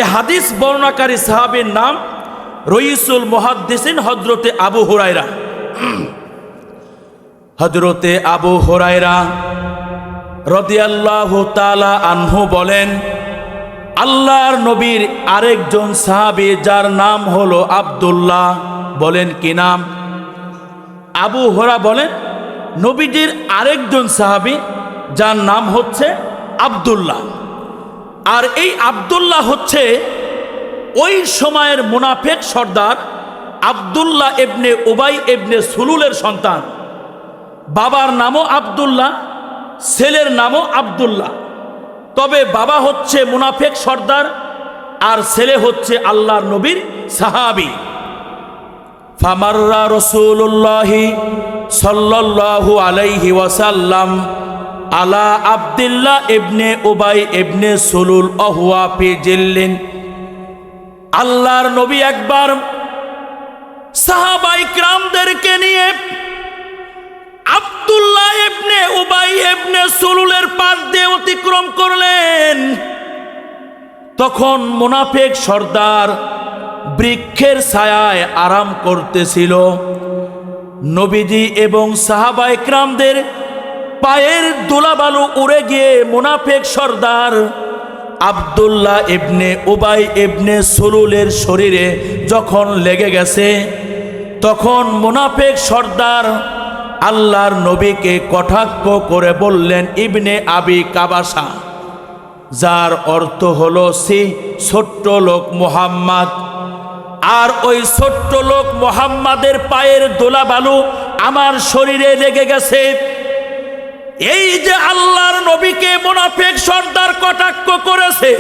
এ হাদিস বর্ণনাকারী সাহাবীর নাম রইসুল মুহাদ্দিসিন হযরতে আবু হুরায়রা। হযরতে আবু হুরায়রা রাদিয়াল্লাহু তাআলা আনহু বলেন, আল্লাহর নবীর আরেকজন সাহাবী যার নাম হলো আব্দুল্লাহ। বলেন কি নাম? আবু হুরায়রা বলেন নবীজির আরেকজন সাহাবী যার নাম হচ্ছে আব্দুল্লাহ। আর এই আব্দুল্লাহ হচ্ছে ওই সময়ের মুনাফিক সর্দার আব্দুল্লাহ ইবনে উবাই ইবনে সুলুলের সন্তান। বাবার নামও আব্দুল্লাহ, ছেলের নামও আব্দুল্লাহ। তবে বাবা হচ্ছে মুনাফিক সর্দার আর ছেলে হচ্ছে আল্লাহর নবীর সাহাবী। ফামাররা রাসূলুল্লাহি সাল্লাল্লাহু আলাইহি ওয়াসাল্লাম আলা আব্দুল্লাহ ইবনে উবাই ইবনে সুলুল ওয়া ফি জিল্লিন। আল্লাহর নবী একবার সাহাবায়ে কিরামদেরকে নিয়ে আব্দুল্লাহ ইবনে উবাই ইবনে সুলুলের পাশ দিয়ে অতিক্রম করলেন। তখন মুনাফিক সর্দার বৃক্ষের ছায়ায় আরাম করতেছিল। নবীজি এবং সাহাবায়ে কিরামদের পায়ের ধুলাবালু উড়ে গিয়ে মুনাফিক সর্দার আব্দুল্লাহ ইবনে উবাই ইবনে সুলুলের শরীরে যখন লেগে গেছে, তখন মুনাফিক সর্দার আল্লাহর নবীকে কটাক্ষ করে বললেন, ইবনে আবি কাবাসা, যার অর্থ হলো সে ছোট্ট লোক মুহাম্মদ। আর ওই ছোট্ট লোক মুহাম্মাদের পায়ের ধুলাবালু আমার শরীরে লেগে গেছে। এই যে আল্লাহর নবীকে মুনাফিক সর্দার কটাক্ষ করেছে,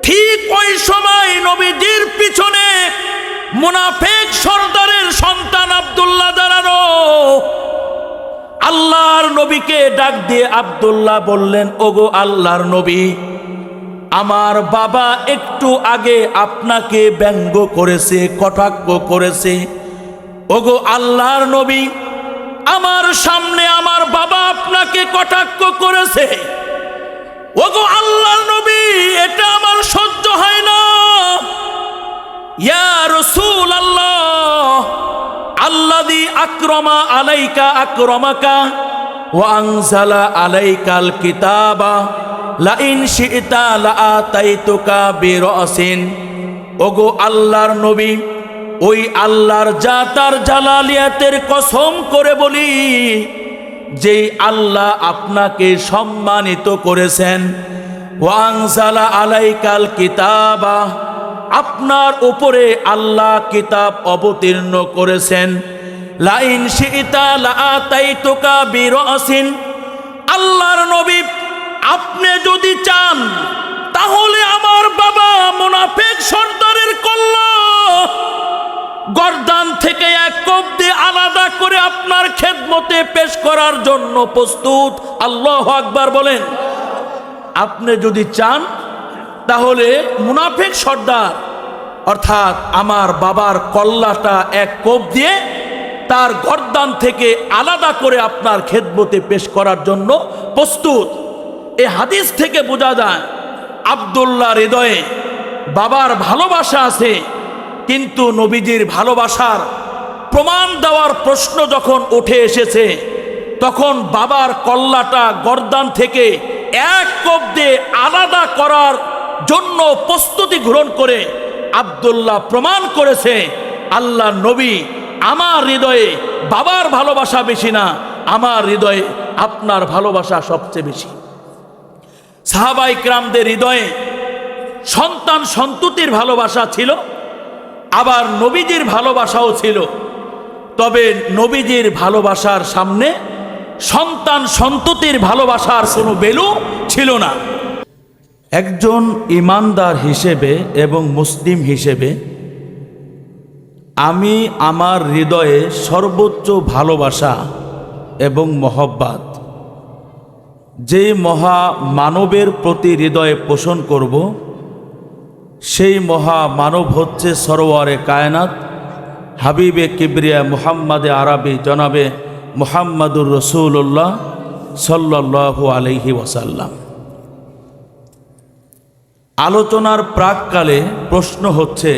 ঠিক ওই সময় নবীজির পিছনে মুনাফিক সর্দারের সন্তান আব্দুল্লাহ দাঁড়ানো। আল্লাহর নবীকে ডাক দিয়ে আব্দুল্লাহ বললেন, ওগো আল্লাহর নবী, আমার বাবা একটু আগে আপনাকে ব্যঙ্গ করেছে, কটাক্ষ করেছে। ওগো আল্লাহর নবী, আমার সামনে আমার বাবা আপনাকে কটাক্ষ করেছে। ওগো আল্লাহর নবী, এটা আমার সহ্য হয় না। ইয়া রাসূলুল্লাহ, আল্লাযী আকরামা আলাইকা আকরামাকা ওয়া আনজালা আলাইকাল কিতাবা লা ইন শি'তা লা আতাইতুকা বিরাসিন। ওগো আল্লাহর নবী, ওই আল্লাহর জাতার জালালিয়াতের কসম করে বলি, যেই আল্লাহ আপনাকে সম্মানিত করেছেন, ওয়া আনজালা আলাইকাল কিতাবা, আপনার উপরে আল্লাহ কিতাব অবতীর্ণ করেছেন, লা ইন শি'তা লা আতাইতুকা বিরাসিন। আল্লাহর নবী, আপনি যদি চান তাহলে আমার বাবা মুনাফিক সর্দারের কল্লা গর্দান থেকে এক কোপ দিয়ে আলাদা করে আপনার খেদমতে পেশ করার জন্য প্রস্তুত। আল্লাহু আকবার বলেন। আপনি যদি চান তাহলে মুনাফিক সর্দার অর্থাৎ আমার বাবার কল্লাটা এক কোপ দিয়ে তার গর্দান থেকে আলাদা করে আপনার খেদমতে পেশ করার জন্য প্রস্তুত। এই হাদিস থেকে বোঝা যায় আব্দুল্লাহর হৃদয়ে বাবার ভালোবাসা আছে, কিন্তু নবীজির ভালোবাসার প্রমাণ দেওয়ার প্রশ্ন যখন উঠে এসেছে, তখন বাবার কল্লাটা গর্দান থেকে এক কোপ দিয়ে আলাদা করার জন্য প্রস্তুতি গ্রহণ করে আব্দুল্লাহ প্রমাণ করেছে, আল্লাহ নবী, আমার হৃদয়ে বাবার ভালোবাসা বেশি না, আমার হৃদয়ে আপনার ভালোবাসা সবচেয়ে বেশি। সাহাবায়ে কিরামদের হৃদয়ে সন্তান সন্ততির ভালোবাসা ছিল, আবার নবীজির ভালোবাসাও ছিল। তবে নবীজির ভালোবাসার সামনে সন্তান সন্ততির ভালোবাসার কোনো ভ্যালু ছিল না। একজন ইমানদার হিসেবে এবং মুসলিম হিসেবে আমি আমার হৃদয়ে সর্বোচ্চ ভালোবাসা এবং মহব্বত যে মহা মানবের প্রতি হৃদয়ে পোষণ করব, সেই মহা মানব হচ্ছে সরওয়ারে কায়নাত হাবিবে কিবরিয়া মুহাম্মদে আরবি জনাবে মুহাম্মদুর রাসূলুল্লাহ সাল্লাল্লাহু আলাইহি ওয়াসাল্লাম। আলোচনার প্রাককালে প্রশ্ন হচ্ছে,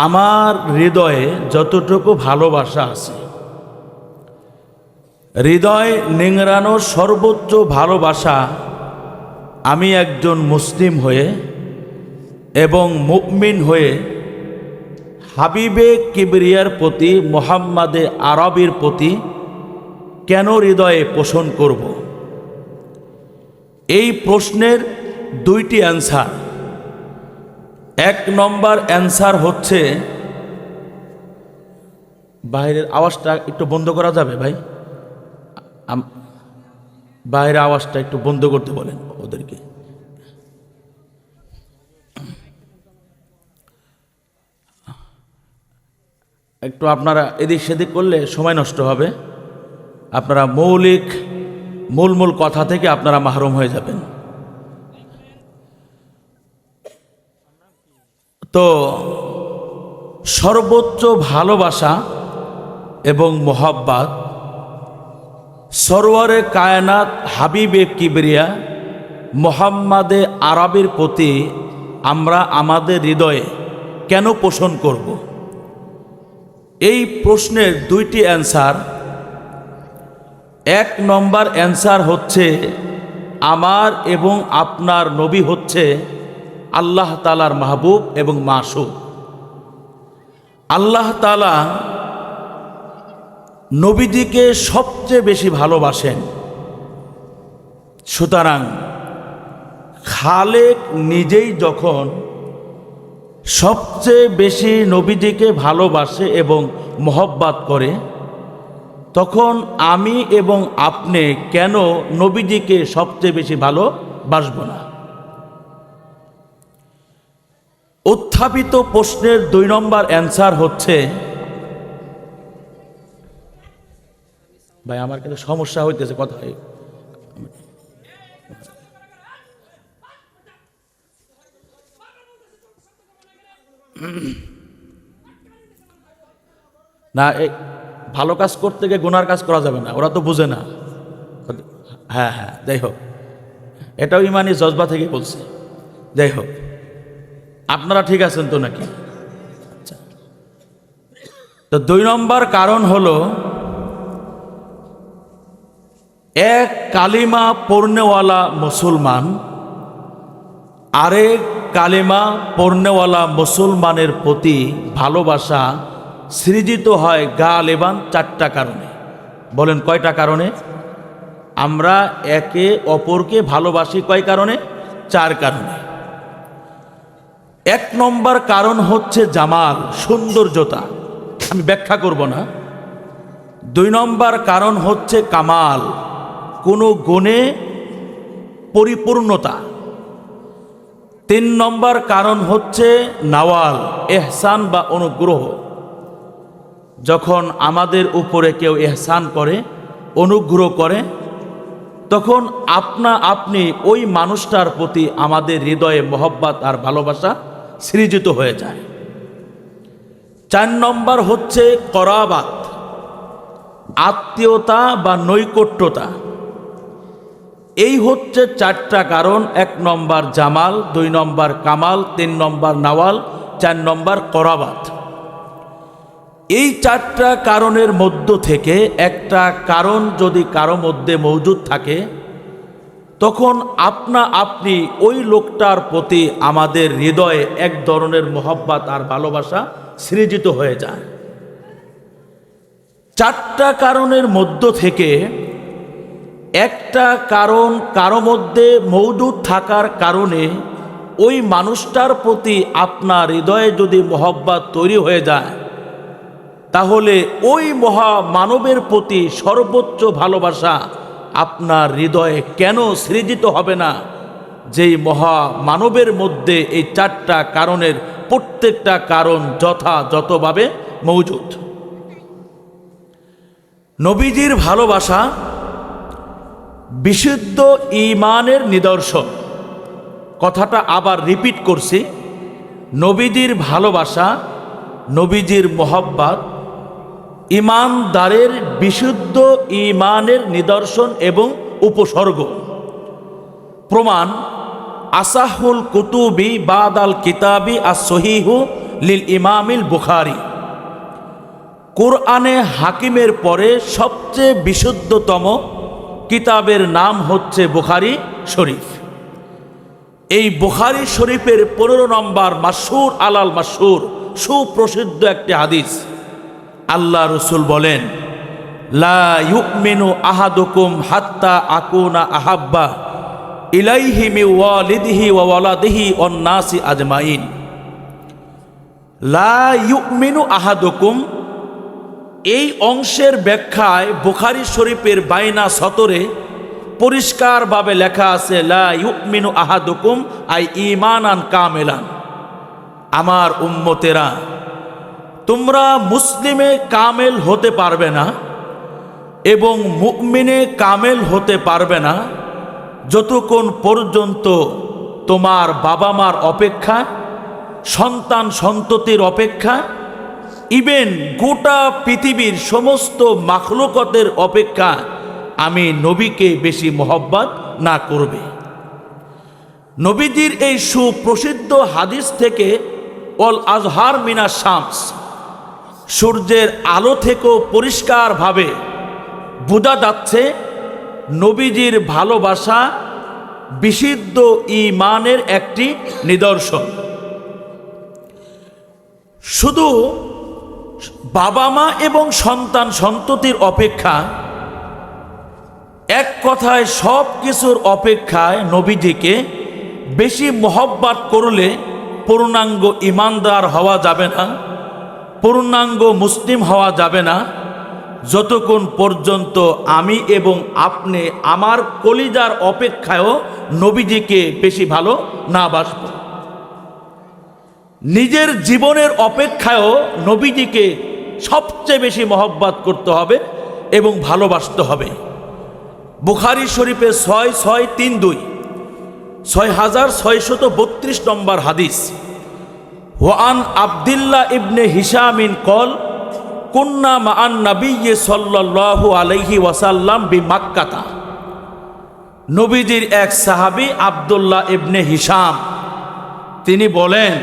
আমার হৃদয়ে যতটুকু ভালোবাসা আছে, হৃদয় নিংড়ানোর সর্বোচ্চ ভালোবাসা আমি একজন মুসলিম হয়ে এবং মুমিন হয়ে হাবিবে কিবরিয়ার প্রতি, মুহাম্মাদে আরবির প্রতি কেন হৃদয়ে পোষণ করব? এই প্রশ্নের দুইটি অ্যান্সার। এক নম্বর অ্যান্সার হচ্ছে, বাইরের আওয়াজটা একটু বন্ধ করা যাবে ভাই? বাইরের আওয়াজটা একটু বন্ধ করতে বলেন ওদেরকে। একটু আপনারা এদিক সেদিক করলে সময় নষ্ট হবে, আপনারা মূল কথা থেকে আপনারা মাহরুম হয়ে যাবেন। তো সর্বোচ্চ ভালোবাসা এবং মোহাব্বত সরওয়ারে কায়নাত হাবিবে কিবরিয়া মুহাম্মাদে আরবির প্রতি আমরা আমাদের হৃদয়ে কেন পোষণ করব? এই প্রশ্নের দুইটি অ্যান্সার। এক নম্বর অ্যান্সার হচ্ছে, আমার এবং আপনার নবী হচ্ছে আল্লাহ তাআলার মাহবুব এবং মাসুক। আল্লাহ তাআলা নবীজিকে সবচেয়ে বেশি ভালোবাসেন। সুতরাং খালেক নিজেই যখন সবচেয়ে বেশি নবীজিকে ভালোবাসে এবং মহব্বত করে, তখন আমি এবং আপনি কেন নবীজিকে সবচেয়ে বেশি ভালোবাসব না? উত্থাপিত প্রশ্নের দুই নম্বর অ্যান্সার হচ্ছে, ভাই আমার কিন্তু সমস্যা হইতেছে কথায়। না, এই ভালো কাজ করতে গিয়ে গুনার কাজ করা যাবে না, ওরা তো বুঝে না। হ্যাঁ, যাই হোক, এটাও ইমানি জজবা থেকে বলছে। যাই হোক, আপনারা ঠিক আছেন তো নাকি? আচ্ছা, তো দুই নম্বর কারণ হলো, এক কালিমা পড়নেওয়ালা মুসলমান আরেক কালিমা পড়নেওয়ালা মুসলমানের প্রতি ভালোবাসা সৃজিত হয় গালেবান চারটা কারণে। বলেন কয়টা কারণে? আমরা একে অপরকে ভালোবাসি কয় কারণে? চার কারণে। এক নম্বর কারণ হচ্ছে জামাল, সৌন্দর্যতা, আমি ব্যাখ্যা করব না। দুই নম্বর কারণ হচ্ছে কামাল, কোনো গুণে পরিপূর্ণতা। তিন নম্বর কারণ হচ্ছে নওয়াল, এহসান বা অনুগ্রহ। যখন আমাদের উপরে কেউ এহসান করে, অনুগ্রহ করে, তখন আপনি ওই মানুষটার প্রতি আমাদের হৃদয়ে মহব্বত আর ভালোবাসা সৃজিত হয়ে যায়। চার নম্বর হচ্ছে করাবাত, আত্মীয়তা বা নৈকট্যতা। এই হচ্ছে চারটা কারণ। এক নম্বর জামাল, দুই নম্বর কামাল, তিন নম্বর নওয়াল, চার নম্বর করাবাত। এই চারটা কারণের মধ্য থেকে একটা কারণ যদি কারো মধ্যে মজুদ থাকে, তখন আপনি ওই লোকটার প্রতি আমাদের হৃদয়ে এক ধরনের মহব্বত আর ভালোবাসা সৃজিত হয়ে যায়। চারটা কারণের মধ্য থেকে একটা কারণ কারো মধ্যে মজুদ থাকার কারণে ওই মানুষটার প্রতি আপনার হৃদয়ে যদি মহব্বত তৈরি হয়ে যায়, তাহলে ওই মহামানবের প্রতি সর্বোচ্চ ভালোবাসা আপনার হৃদয়ে কেন সৃজিত হবে না, যেই মহামানবের মধ্যে এই চারটা কারণের প্রত্যেকটা কারণ যথাযথভাবে মৌজুদ। নবীজির ভালোবাসা বিশুদ্ধ ঈমানের নিদর্শন। কথাটা আবার রিপিট করছি, নবীজির ভালোবাসা, নবীজির মহব্বত ঈমানদারের বিশুদ্ধ ঈমানের নিদর্শন এবং উপসর্গ। প্রমাণ, আসাহুল কুতুবি বাদাল কিতাবি as-সহিহু লিল ইমামিল বুখারী। কোরআনে হাকিমের পরে সবচেয়ে বিশুদ্ধতম কিতাবের নাম হচ্ছে বুখারী শরীফ। এই বুখারী শরীফের 15 নম্বর মাশহুর আলাল মাশহুর সুপ্রসিদ্ধ একটি হাদিস। আল্লাহ রসুল বলেন, লা ইউমিনু আহাদুকুম হাত্তা আকুনা আহাব্বা ইলাইহি মিন ওয়ালিদিহি ওয়া ওয়ালাদিহি ওয়ান নাসি আজমাইন। লা ইউমিনু আহাদুকুম, এই অংশের ব্যাখ্যায় বুখারী শরীফের বাইনা সতরে পরিষ্কারভাবে লেখা আছে, লা ইউমিনু আহাদুকুম আই ঈমানান কামিলান। আমার উম্মতেরা, তোমরা মুসলিমে কামেল হতে পারবে না এবং মুমিনে কামেল হতে পারবে না যতক্ষণ পর্যন্ত তোমার বাবা মার অপেক্ষা, সন্তান সন্ততির অপেক্ষা, ইভেন গোটা পৃথিবীর সমস্ত মাখলুকতের অপেক্ষা আমি নবীকে বেশি মহব্বত না করবে। নবীজির এই সুপ্রসিদ্ধ হাদিস থেকে অল আজহার মিনা শামস, সূর্যের আলো থেকেও পরিষ্কারভাবে বোঝা যাচ্ছে নবীজির ভালোবাসা বিশুদ্ধ ঈমানের একটি নিদর্শন। শুধু বাবা মা এবং সন্তান সন্ততির অপেক্ষা, এক কথায় সব কিছুর অপেক্ষায় নবীজিকে বেশি মহব্বত করলে পূর্ণাঙ্গ ঈমানদার হওয়া যাবে না, পূর্ণাঙ্গ মুসলিম হওয়া যাবে না যতক্ষণ পর্যন্ত আমি এবং আপনি আমার কলিজার অপেক্ষায়ও নবীজিকে বেশি ভালো না বাসব। নিজের জীবনের অপেক্ষায়ও নবীজিকে সবচেয়ে বেশি মহব্বত করতে হবে এবং ভালোবাসতে হবে। বুখারী শরীফে 6632 6632 নম্বর হাদিস। ওয়ান আব্দুল্লাহ ইবনে হিশামিন কল কুন্না মান নবিয়্যি সাল্লাল্লাহু আলাইহি ওয়াসাল্লাম বিমাক্কাতা। নবীজির এক সাহাবী আব্দুল্লাহ ইবনে হিশাম, তিনি বলেন,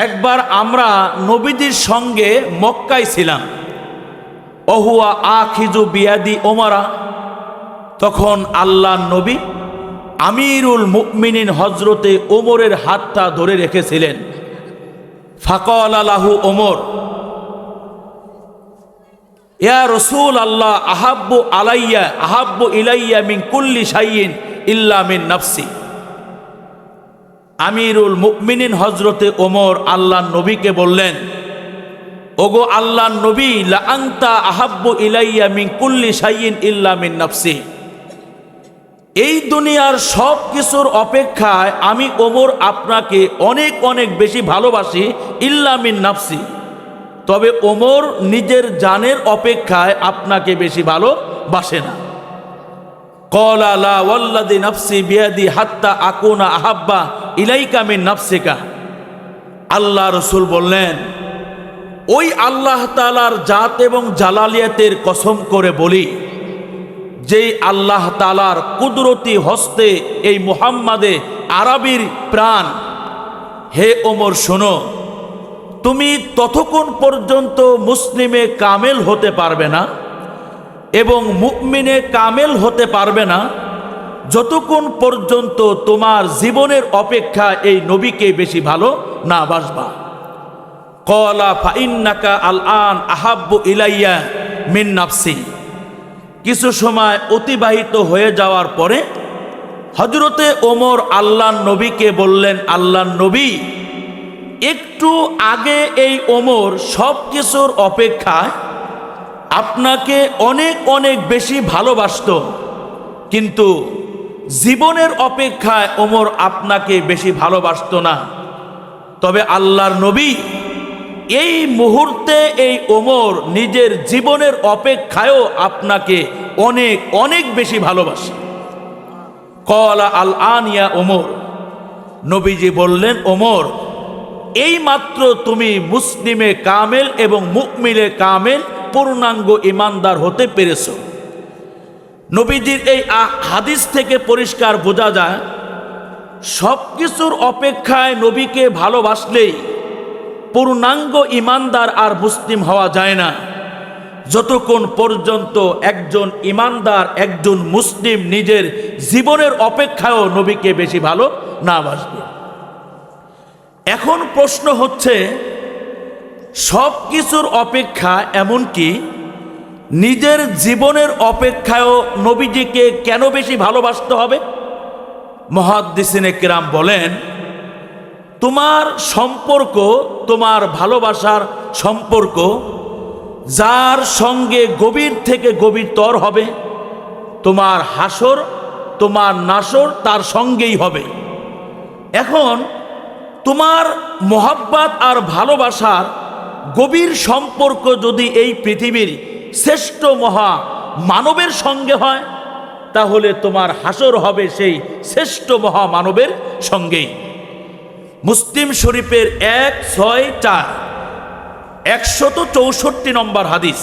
একবার আমরা নবীজির সঙ্গে মক্কায় ছিলাম। ওহুয়া আখিজু বিয়াদি ওমরা, তখন আল্লাহ নবী আমিরুল মুমিনিন হজরতে ওমরের হাতটা ধরে রেখেছিলেন। ফাকাল লাহু ওমর, ইয়া রাসূল আল্লাহ, আহাব্বু ইলাইয়া মিন কুল্লি শাইইন ইল্লা মিন নাফসি। আমিরুল মুমিনিন হজরতে ওমর আল্লাহ নবীকে বললেন, ওগো আল্লাহ নবী, লা আনতা আহাব্বু ইলাইয়া মিন কুল্লি শাইইন ইল্লা মিন নাফসি। এই দুনিয়ার সব কিছুর অপেক্ষায় আমি ওমর আপনাকে অনেক অনেক বেশি ভালোবাসি, ইল্লা মিন নাফসি, তবে ওমর নিজের জানের অপেক্ষায় আপনাকে বেশি ভালোবাসে না। ক্বালা লা ওয়াল্লাযী নাফসি বিয়াদি হাত্তা আকুনা আহাব্বা ইলাইকা মিন নাফসিকা। আল্লাহ রাসূল বললেন, ওই আল্লাহ তাআলার জাত এবং জালালিয়াতের কসম করে বলি, যেই আল্লাহ তাআলার কুদরতি হস্তে এই মুহাম্মাদে আরবীর প্রাণ, হে ওমর শোনো, তুমি ততক্ষণ পর্যন্ত মুসলিমে কামেল হতে পারবে না এবং মুমিনে কামেল হতে পারবে না যতক্ষণ পর্যন্ত তোমার জীবনের অপেক্ষা এই নবীকে বেশি ভালো না বাসবা। ক্বালা ফাইন্নাকা আলআন আহাব্বু ইলাইয়া মিন নাফসি। কিছু সময় অতিবাহিত হয়ে যাওয়ার পরে হযরতে ওমর আল্লাহ নবীকে বললেন, আল্লাহ নবী, একটু আগে এই ওমর সব কিছুর অপেক্ষায় আপনাকে অনেক অনেক বেশি ভালোবাসতো, কিন্তু জীবনের অপেক্ষায় ওমর আপনাকে বেশি ভালোবাসতো না। তবে আল্লাহর নবী, এই মুহূর্তে এই ওমর নিজের জীবনের অপেক্ষায়ও আপনাকে অনেক অনেক বেশি ভালোবাসে। ক্বালা আলআন ইয়া ওমর। নবীজি বললেন, ওমর, এই মাত্র তুমি মুসলিমে কামেল এবং মুমিনে কামেল পূর্ণাঙ্গ ঈমানদার হতে পেরেছো। নবীজির এই হাদিস থেকে পরিষ্কার বোঝা যায় সব কিছুর অপেক্ষায় নবীকে ভালোবাসলেই পূর্ণাঙ্গ ইমানদার আর মুসলিম হওয়া যায় না, যতক্ষণ পর্যন্ত একজন ইমানদার, একজন মুসলিম নিজের জীবনের অপেক্ষায়ও নবীকে বেশি ভালো না বাসবে। এখন প্রশ্ন হচ্ছে, সব কিছুর অপেক্ষা এমনকি নিজের জীবনের অপেক্ষায়ও নবীজিকে কেন বেশি ভালোবাসতে হবে? মুহাদ্দিসিনে কেরাম বলেন, তোমার সম্পর্ক, তোমার ভালোবাসার সম্পর্ক যার সঙ্গে গভীর থেকে গভীরতর হবে, তোমার হাসর, তোমার নাসর তার সঙ্গেই হবে। এখন তোমার মোহাব্বত আর ভালোবাসার গভীর সম্পর্ক যদি এই পৃথিবীর শ্রেষ্ঠ মহা মানবের সঙ্গে হয়, তাহলে তোমার হাসর হবে সেই শ্রেষ্ঠ মহা মানবের সঙ্গেই। মুসলিম শরীফের 164 164 নম্বর হাদিস,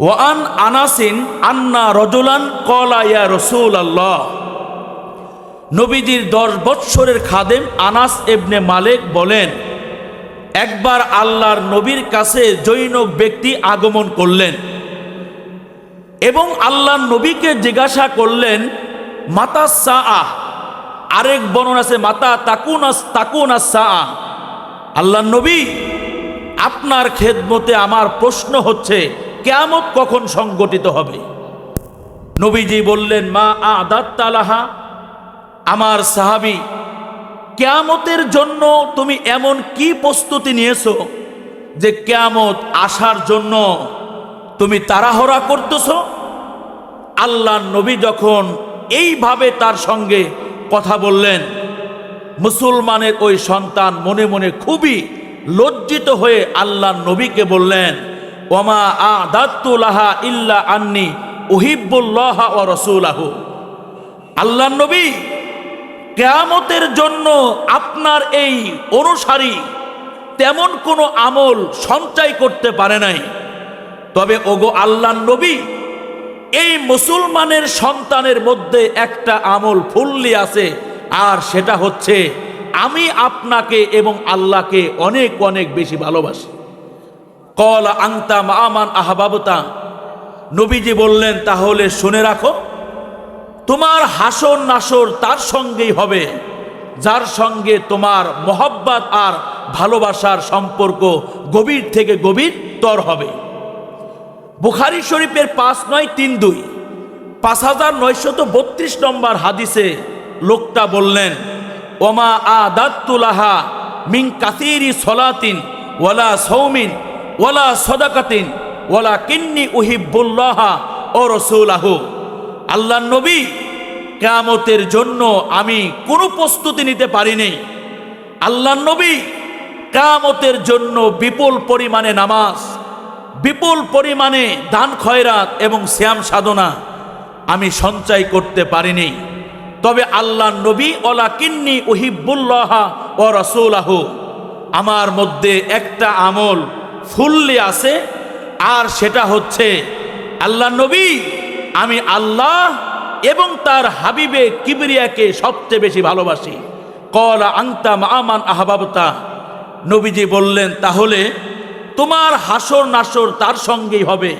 ওয়ান আনাসিন আন্না রজুলান ক্বালা ইয়া রাসূলুল্লাহ, নবীজির 10 বৎসরের খাদেম আনাস ইবনে মালিক বলেন, একবার আল্লাহর নবীর কাছে জৈনক ব্যক্তি আগমন করলেন এবং আল্লাহর নবীকে জিজ্ঞাসা করলেন, মাতা সাআ, আরেক বর্ণনা আছে মাতা তাকুনাস সাআ, আল্লাহর নবী আপনার খেদমতে আমার প্রশ্ন হচ্ছে কিয়ামত কখন সংগঠিত হবে? নবীজি বললেন, মা আদাত্তা লাহা, আমার সাহাবী, কিয়ামতের জন্য তুমি এমন কি প্রস্তুতি নিয়েছো যে কিয়ামত আসার জন্য তুমি তাড়াহুড়া করতেছো? আল্লাহর নবী যখন এইভাবে তার সঙ্গে কথা বললেন, মুসলমানের ওই সন্তান মনে মনে খুবই লজ্জিত হয়ে আল্লাহর নবীকে বললেন, ওমা আদাত্তু লাহা ইল্লা আন্নি উহিব্বুল্লাহ ওয়া রাসূলাহু, আল্লাহর নবী, কিয়ামতের জন্য আপনার এই অনুসারী তেমন কোনো আমল সঞ্চয় করতে পারে নাই, তবে ওগো আল্লাহর নবী, এই মুসলমানের সন্তানের মধ্যে একটা আমল ফুললি আছে, আর সেটা হচ্ছে আমি আপনাকে এবং আল্লাহকে অনেক অনেক বেশি ভালোবাসি। ক্বালা আনতা মা মান আহবাবতা, নবীজি বললেন, তাহলে শুনে রাখো, তোমার হাসর নাসর তার সঙ্গেই হবে যার সঙ্গে তোমার মোহাব্বত আর ভালোবাসার সম্পর্ক গভীর থেকে গভীরতর হবে। বুখারী শরীফের 5932 5932 নম্বর হাদিসে লোকটা বললেন, ওমা আদাত্তু লাহা মিন কাসীরি সলাতিন ওয়ালা সাওমিন ওয়ালা সাদাকাতিন ওয়ালা কিন্নি উহিব্বুল্লাহ ওয়া রাসূলাহু, আল্লাহর নবী, কিয়ামতের জন্য আমি কোনো প্রস্তুতি নিতে পারিনি। আল্লাহর নবী, কিয়ামতের জন্য বিপুল পরিমাণে নামাজ, বিপুল পরিমাণে দান খয়রাত এবং সিয়াম সাধনা আমি সঞ্চয় করতে পারিনি। তবে আল্লাহর নবী, ওয়ালাকিন্নি উহিব্বুল্লাহ ওয়া রাসূলাহু, আমার মধ্যে একটা আমল ফুললি আছে, আর সেটা হচ্ছে আল্লাহর নবী, আমি আল্লাহ এবং তার হাবিবে কিবরিয়াকে সবচেয়ে বেশি ভালোবাসি। ক্বালা আনতা মা মান আহবাবতা, নবীজি বললেন, তাহলে তোমার হাসর নাসর তার সঙ্গেই হবে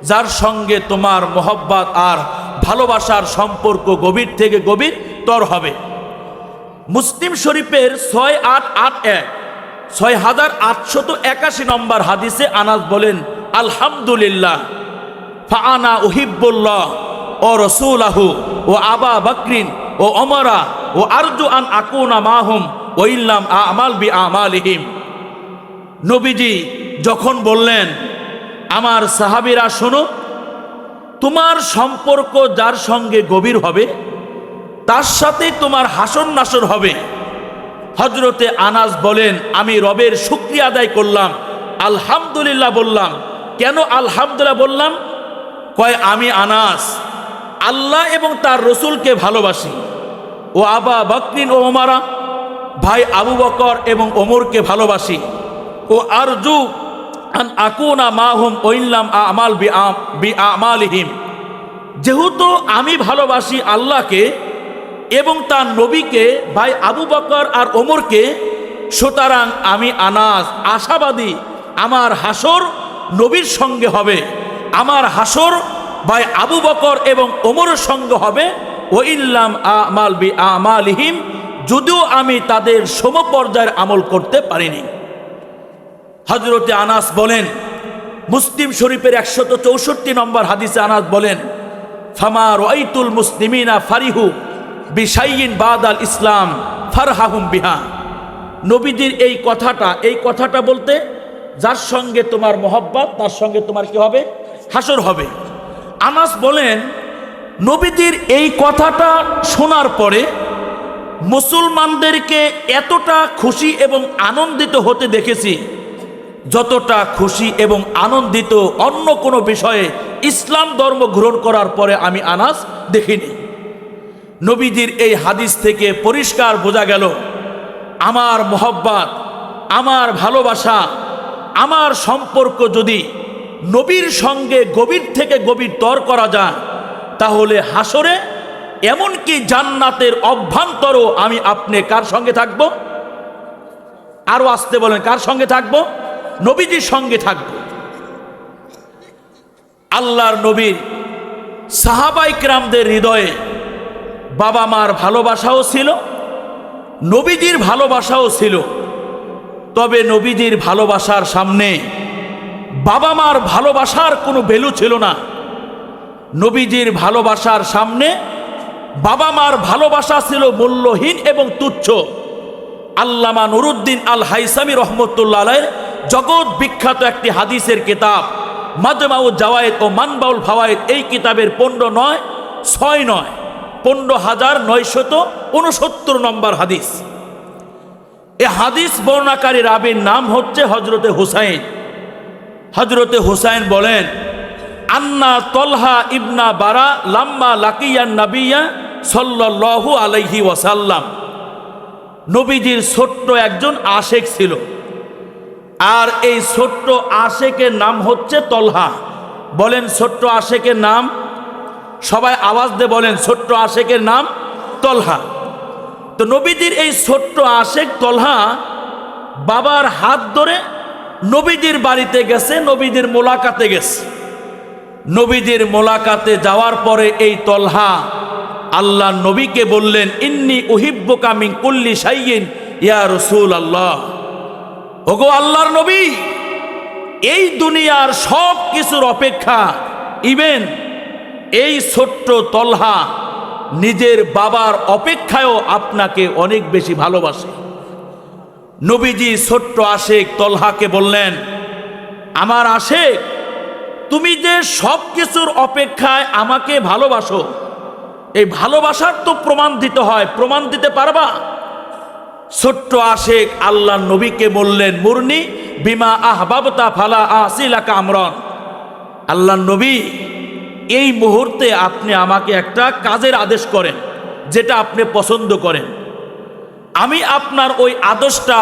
যার সঙ্গে তোমার মোহাব্বত আর ভালোবাসার সম্পর্ক গভীর থেকে গভীরতর হবে। মুসলিম শরীফের 6881 6881 নম্বর হাদিসে আনাস বলেন, আলহামদুলিল্লাহ, ফাআনা উহিব্বুল্লাহ ও রাসূলাহু ও আবা বকরিন ও ওমরা ও আরজু আন আকুনা মাহুম ও ইল্লাম আমাল বি আমালিহিম। নবীজি যখন বললেন, আমার সাহাবীরা শোনো, তোমার সম্পর্ক যার সঙ্গে গভীর হবে তার সাথে তোমার হাসর নাসর হবে। হযরতে আনাস বলেন, আমি রবের শুকরিয়া আদায় করলাম, আলহামদুলিল্লাহ বললাম। কেন আলহামদুলিল্লাহ বললাম? কয়, আমি আনাস আল্লাহ এবং তার রসুলকে ভালোবাসি, ও আবা বকরিন ও ওমরা, ভাই আবু বকর এবং ওমরকে ভালোবাসি, ও আরজু আন আকুনা মাহুম ও ইল্লাম আমাল বি আমালিহিম। যেহেতু আমি ভালোবাসি আল্লাহকে এবং তার নবীকে ভাই আবু বকর আর ওমরকে, সুতরাং আমি আনাস আশাবাদী আমার হাসর নবীর সঙ্গে হবে, আমার হাসর ভাই আবু বকর এবং ওমরের সঙ্গে হবে। ও ইল্লাম আমাল বি আমালিহিম, যদিও আমি তাদের সমপর্যায়ের আমল করতে পারিনি। হযরতে আনাস বলেন, মুসলিম শরীফের 164 নম্বর হাদিসে আনাস বলেন, ফামা রাআইতুল মুসলিমিনা ফারিহু বিশাইইন বাদাল ইসলাম ফারহাহুম বিহা। নবীজির এই কথাটা বলতে, যার সঙ্গে তোমার মহব্বত তার সঙ্গে তোমার কি হবে? হাসর হবে। আনাস বলেন, নবীজির এই কথাটা শোনার পরে মুসলমানদেরকে এতটা খুশি এবং আনন্দিত হতে দেখেছি, যতটা খুশি এবং আনন্দিত অন্য কোনো বিষয়ে ইসলাম ধর্ম গ্রহণ করার পরে আমি আনাস দেখিনি। নবীজির এই হাদিস থেকে পরিষ্কার বোঝা গেল, আমার মহব্বত, আমার ভালোবাসা, আমার সম্পর্ক যদি নবীর সঙ্গে গভীর থেকে গভীর তর করা যায়, তাহলে হাসরে এমনকি জান্নাতের অভ্যন্তরও আমি আপনি কার সঙ্গে থাকব? আরো আসতে বলেন, কার সঙ্গে থাকব? নবীজির সঙ্গে থাকব। আল্লাহর নবীর সাহাবাই কিরামদের হৃদয়ে বাবা মার ভালোবাসাও ছিল, নবীজির ভালোবাসাও ছিল। তবে নবীজির ভালোবাসার সামনে বাবা মার ভালোবাসার কোনো ভ্যালু ছিল না। নবীজির ভালোবাসার সামনে বাবা মার ভালোবাসা ছিল মূল্যহীন এবং তুচ্ছ। আল্লামা নুরুদ্দিন আল হাইসামি রহমতুল্লাহ আলাইহির জগৎ বিখ্যাত একটি হাদিসের কিতাব মাজমাউজ জাওয়ায়েদ ও মানবাউল ফাওয়ায়েদ, এই কিতাবের 15,969 নম্বর হাদিস। এই হাদিস বর্ণাকারী রাবীর নাম হচ্ছে হযরতে হুসাইন। হযরতে হুসাইন বলেন, আন্না তলহা ইবনা বারা লাম্মা লাকিয়ান নাবিয়্যা সাল্লাল্লাহু আলাইহি ওয়াসাল্লাম। নবীজির ছোট্ট একজন আশেক ছিল, আর এই ছোট্ট আশেকের নাম হচ্ছে তলহা। বলেন ছোট্ট আশেকের নাম, সবাই আওয়াজ দিয়ে বলেন, ছোট্ট আশেকের নাম তলহা। তো নবীজির এই ছোট্ট আশেক তলহা বাবার হাত ধরে নবীজির বাড়িতে গেছে, নবীজির মোলাকাতে গেছে। নবীজির মোলাকাতে যাওয়ার পরে এই তলহা আল্লাহ নবীকে বললেন, ইন্নী উহিব্বুকা মিন কুল্লি শাইইন ইয়া রাসূলুল্লাহ। ওগো আল্লাহর নবী, এই দুনিয়ার সব কিছুর অপেক্ষা ইভেন এই ছোট্ট তলহা নিজের বাবার অপেক্ষায়ও আপনাকে অনেক বেশি ভালোবাসে। নবীজি ছোট্ট আশেক তলহাকে বললেন, আমার আশেক, তুমি যে সব কিছুর অপেক্ষায় আমাকে ভালোবাসো, এই ভালোবাসার তো প্রমাণ দিতে হয়, প্রমাণ দিতে পারবা? ছোট্ট আশেক আল্লাহ নবীকে বললেন, মুরনি বিমা আহবাবতা ফালা আসিলাকা আমরন। আল্লাহ নবী, এই মুহূর্তে আপনি আমাকে একটা কাজের আদেশ করেন, যেটা আপনি পছন্দ করেন। আমি আপনার ওই আদেশটা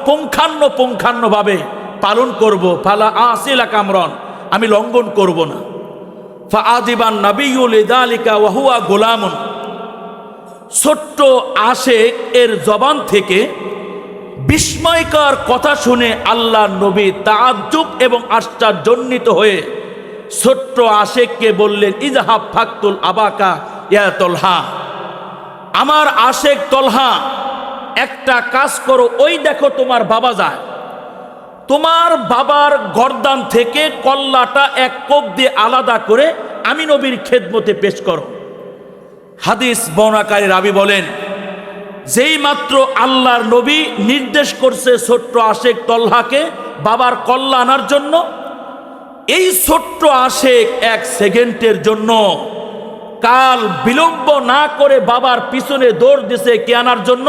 পুঙ্খানুপুঙ্খানুভাবে পালন করব। ফালা আসিলাকা আমরন, আমি লঙ্ঘন করব না। ফাআদিবান নাবিয়্যু লিযালিকা ওয়া হুয়া গোলামুন। ছোট্ট আশেক এর জবান থেকে বিস্ময়কর কথা শুনে আল্লাহ নবী তাআজ্জুব এবং আশ্চর্যান্বিত হয়ে ছোট্ট আশেককে বললেন, ইযহাব ফাকতুল আবাকা ইয়া তলহা। আমার আশেক তলহা, একটা কাজ করো, ওই দেখো তোমার বাবা যায়, তোমার বাবার গর্দান থেকে কল্লাটা এক কোপ দিয়ে আলাদা করে আমি নবীর খেদমতে পেশ করো। হাদিস বর্ণাকারী রাবী বলেন, যেই মাত্র আল্লাহর নবী নির্দেশ করছে ছোট্ট আশেক তলহাকে বাবার কল্লা আনার জন্য, এই ছোট্ট আশেক 1 সেকেন্ডের জন্য কাল বিলম্ব না করে বাবার পিছনে দৌড় দিছে কে আনার জন্য?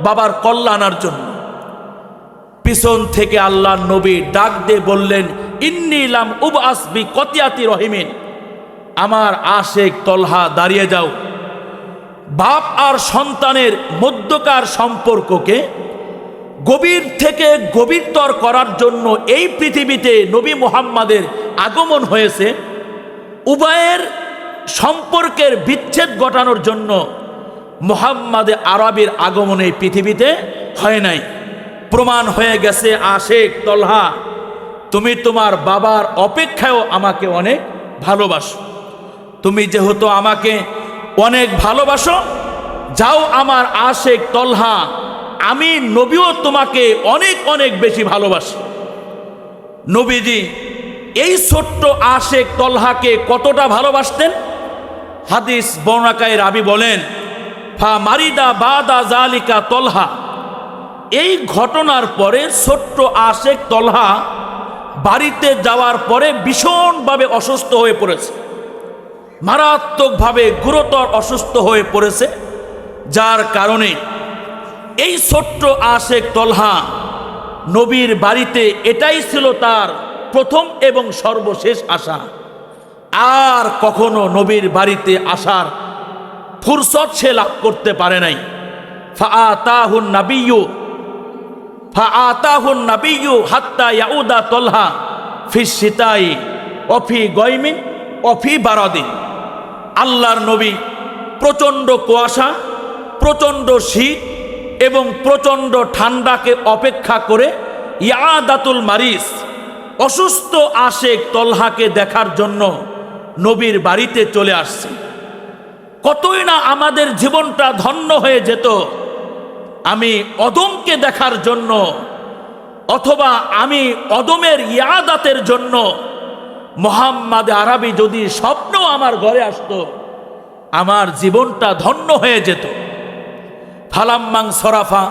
বাবার কল্লা আনার জন্য। পিছন থেকে আল্লাহর নবী ডাক দিয়ে বললেন, ইন্নী লাম উবআস বি কতিয়াতি রহিমিন। আমার আশেক তলহা, দাঁড়িয়ে যাও। বাপ আর সন্তানের মধ্যকার সম্পর্ককে গভীর থেকে গভীরতর করার জন্য এই পৃথিবীতে নবী মুহাম্মাদের আগমন হয়েছে। উভয়ের সম্পর্কের বিচ্ছেদ ঘটানোর জন্য মুহাম্মাদে আরবির আগমনে এই পৃথিবীতে হয় নাই। প্রমাণ হয়ে গেছে আশেক তলহা, তুমি তোমার বাবার অপেক্ষায়ও আমাকে অনেক ভালোবাসো। তুমি যেহেতু আমাকে অনেক ভালোবাসো, যাও আমার আশেক তলহা, আমি নবীও তোমাকে অনেক অনেক বেশি ভালোবাসি। নবীজি এই ছোট্ট আশেক তলহাকে কতটা ভালোবাসতেন? হাদিস বর্ণাকারী রাবী বলেন, ফা মারিদা বাদা জালিকা তলহা, এই ঘটনার পরে ছোট্ট আশেক তলহা বাড়িতে যাওয়ার পরে ভীষণভাবে অসুস্থ হয়ে পড়েছে, মারাত্মকভাবে গুরুতর অসুস্থ হয়ে পড়েছে। যার কারণে এই ছোট্ট আশেক তলহা নবীর বাড়িতে, এটাই ছিল তার প্রথম এবং সর্বশেষ আশা। আর কখনো নবীর বাড়িতে আসার ফুরসত সে লাভ করতে পারে নাই। ফাআতাহুন নাবিয়্যু হাত্তা ইয়াউদা তলহা ফি শিতাই অফি গয়মিন অফি বারাদিন। আল্লাহর নবী প্রচণ্ড কুয়াশা, প্রচণ্ড শীত এবং প্রচণ্ড ঠান্ডাকে অপেক্ষা করে ইয়াদাতুল মারিস, অসুস্থ আশেক তলহাকে দেখার জন্য নবীর বাড়িতে চলে আসছে। কতই না আমাদের জীবনটা ধন্য হয়ে যেত আমি অদমকে দেখার জন্য, অথবা আমি অদমের ইয়াদাতের জন্য। মুহাম্মদ আরবি যদি স্বপ্ন আমার ঘরে আসতো, আমার জীবনটা ধন্য হয়ে যেত। ফালাম্মাং সরাফা,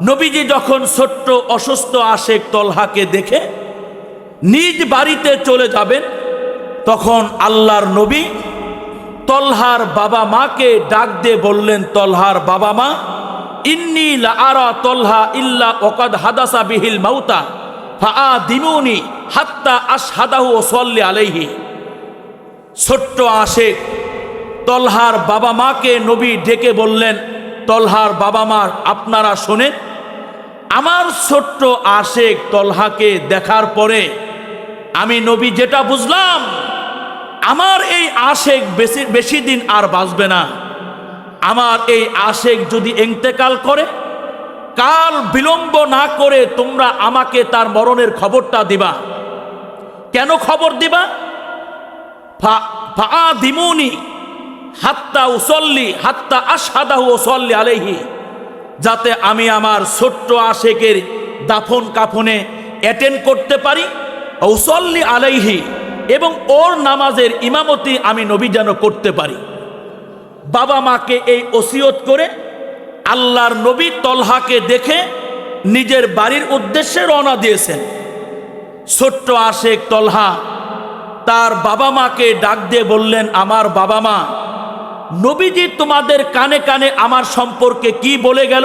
নবীজি যখন ছোট্ট অসুস্থ আশেক তলহাকে দেখে নিজ বাড়িতে চলে যাবেন, তখন আল্লাহর নবী তলহার বাবা মাকে ডাক দিয়ে বললেন, তলহার বাবা মা, ইন্নী লা আরা তলহা ইল্লা ওয়াকাদ হাদাসা বিহিল মাউতা ফাআদিমুনি হাত্তা আশহাদাহু ওয়া সাল্লি আলাইহি। ছোট্ট আশেক তলহার বাবা মাকে নবী ডেকে বললেন, তলহার বাবা মা, আপনারা শোনেন, আমার ছোট্ট আশেক তলহাকে দেখার পরে আমি নবী যেটা বুঝলাম, আমার এই আশেক বেশি দিন আর বাঁচবে না। আমার এই আশেক যদি ইন্তেকাল করে, কাল বিলম্ব না করে তোমরা আমাকে তার মরণের খবরটা দিবা। কেন খবর দিবা? ফাআদিমুনি হাত্তা উসল্লি হাত্তা আশহাদাহু ওয়া সাল্লি আলাইহি, যাতে আমি আমার ছোট্ট আশেকের দাফন কাফনে অ্যাটেন্ড করতে পারি, উসল্লি আলাইহি, এবং ওর নামাজের ইমামতি আমি নবী যেন করতে পারি। বাবা মাকে এই ওসিয়ত করে আল্লাহর নবী তলহাকে দেখে নিজের বাড়ির উদ্দেশ্যে রওনা দিয়েছেন। ছোট্ট আশেক তলহা তার বাবা মাকে ডাক দিয়ে বললেন, আমার বাবা মা, নবীজি তোমাদের কানে কানে আমার সম্পর্কে কি বলে গেল?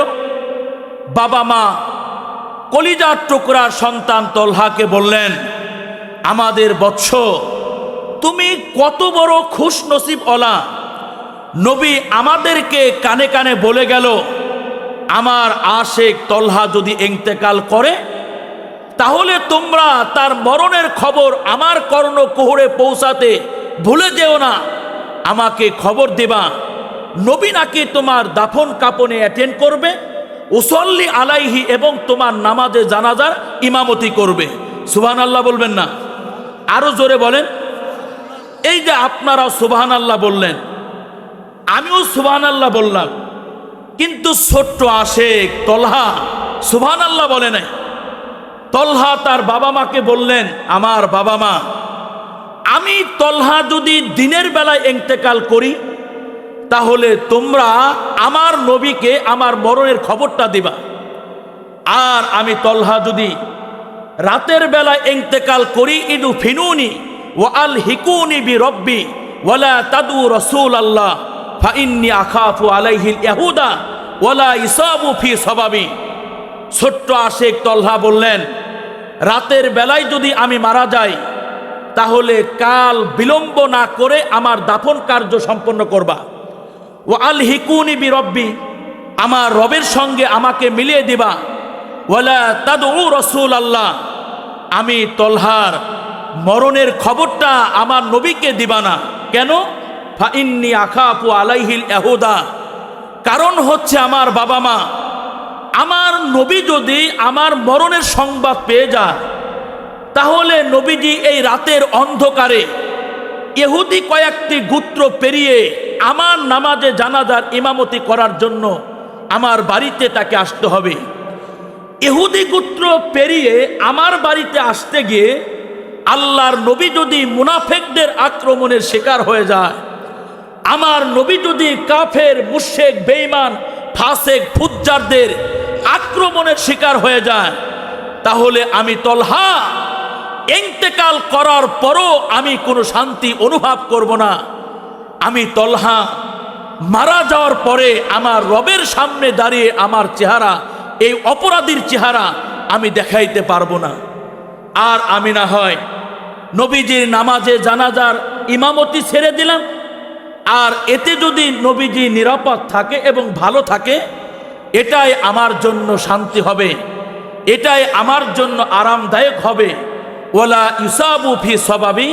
বাবা মা কলিজার টুকরার সন্তান তলহাকে বললেন, আমাদের বৎস, তুমি কত বড় খুশ নসিব ওলা, নবী আমাদেরকে কানে কানে বলে গেল আমার আশেক তলহা যদি ইন্তেকাল করে, তাহলে তোমরা তার মরণের খবর আমার কর্ণকুহরে পৌঁছাতে ভুলে যেও না, আমাকে খবর দিবা। নবী নাকি তোমার দাফন কাপনে অ্যাটেন্ড করবে, উসল্লি আলাইহি, এবং তোমার নামাজে জানাজার ইমামতি করবে। সুবহানাল্লাহ বলবেন না? আরো জোরে বলেন। এই যে আপনারা সুবহানাল্লাহ বললেন, আমিও সুবহানাল্লাহ বললাম, কিন্তু ছোট্ট আশেক তলহা সুবহানাল্লাহ বলে নাই। তলহা তার বাবা মাকে বললেন, আমার বাবা মা, আমি তলহা যদি দিনের বেলায় ইন্তেকাল করি, তাহলে তোমরা আমার নবীকে আমার মরণের খবরটা দিবা। আর আমি তলহা যদি রাতের বেলায় ইন্তেকাল করি, ইদু ফিনুনি ওয়া আল হিকুনি বি রব্বি ওয়ালা তাদু রাসূলুল্লাহ ফাইন্নি আখাফু আলাইহিল ইয়াহুদা ওয়ালা ইসাবু ফি সাবাবি। ছোট্ট আশেক তলহা বললেন, রাতের বেলায় যদি আমি মারা যাই, তাহলে কাল বিলম্ব না করে আমার দাফন কার্য সম্পন্ন করবা। ওয়া আল হিকুনি বি রব্বি, আমার রবের সঙ্গে আমাকে মিলিয়ে দিবা। ওয়ালা তাদউ রাসূলুল্লাহ, আমি তলহার মরণের খবরটা আমার নবীকে দিবা না। কেন? ফাইন্নি আখাফু আলাইহিল ইয়াহুদা, কারণ হচ্ছে আমার বাবা মা। আমার নবী যদি আমার মরণের সংবাদ পেয়ে যায়, তাহলে নবীজি এই রাতের অন্ধকারে ইহুদি কয়েকটি গোত্র পেরিয়ে আমার নামাজে জানাজার ইমামতি করার জন্য আমার বাড়িতে তাকে আসতে হবে। ইহুদি গোত্র পেরিয়ে আমার বাড়িতে আসতে গিয়ে আল্লাহর নবী যদি মুনাফিকদের আক্রমণের শিকার হয়ে যায়, আমার নবী যদি কাফের মুশরিক বেঈমান ফাসিক ফুজ্জারদের আক্রমণের শিকার হয়ে যায়, তাহলে আমি তলহা ইন্তেকাল করার পরও আমি কোনো শান্তি অনুভব করব না। আমি তলহা মারা যাওয়ার পরে আমার রবের সামনে দাঁড়িয়ে আমার চেহারা, এই অপরাধীর চেহারা আমি দেখাইতে পারবো না। আর আমি না হয় নবীজির নামাজে জানাজার ইমামতি ছেড়ে দিলাম, আর এতে যদি নবীজি নিরাপদ থাকে এবং ভালো থাকে, এটাই আমার জন্য শান্তি হবে, এটাই আমার জন্য আরামদায়ক হবে। ওয়ালা ইউসাবু ফি সবাবি,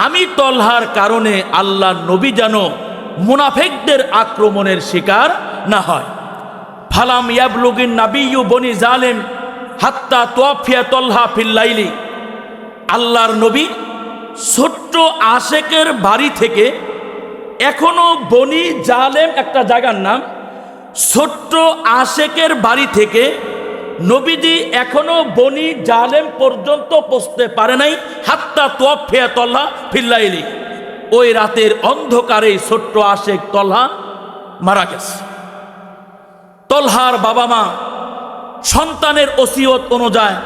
আমি তলহার কারণে আল্লাহর নবী যেন মুনাফিকদের আক্রমণের শিকার না হয়। ফালাম ইয়াবলুগিন নাবিয়্যু বনি জালেম হাত্তা তুওয়াফিয়া তলহা ফিল লাইলি, আল্লাহর নবী ছোট্ট আশেকের বাড়ি থেকে, এখনো বনি জালেম একটা জায়গার নাম, ছোট্ট আশেকের বাড়ি থেকে নবীজি এখনো বনি জালেম পর্যন্ত পৌঁছতে পারে নাই। হাত্তা তুওয়াফিয়া তলহা ফিল লাইলি, ওই রাতের অন্ধকারে ছোট্ট আশেক তলহা মারা গেছে। তলহার বাবা মা সন্তানের ওসিয়ত অনুযায়ী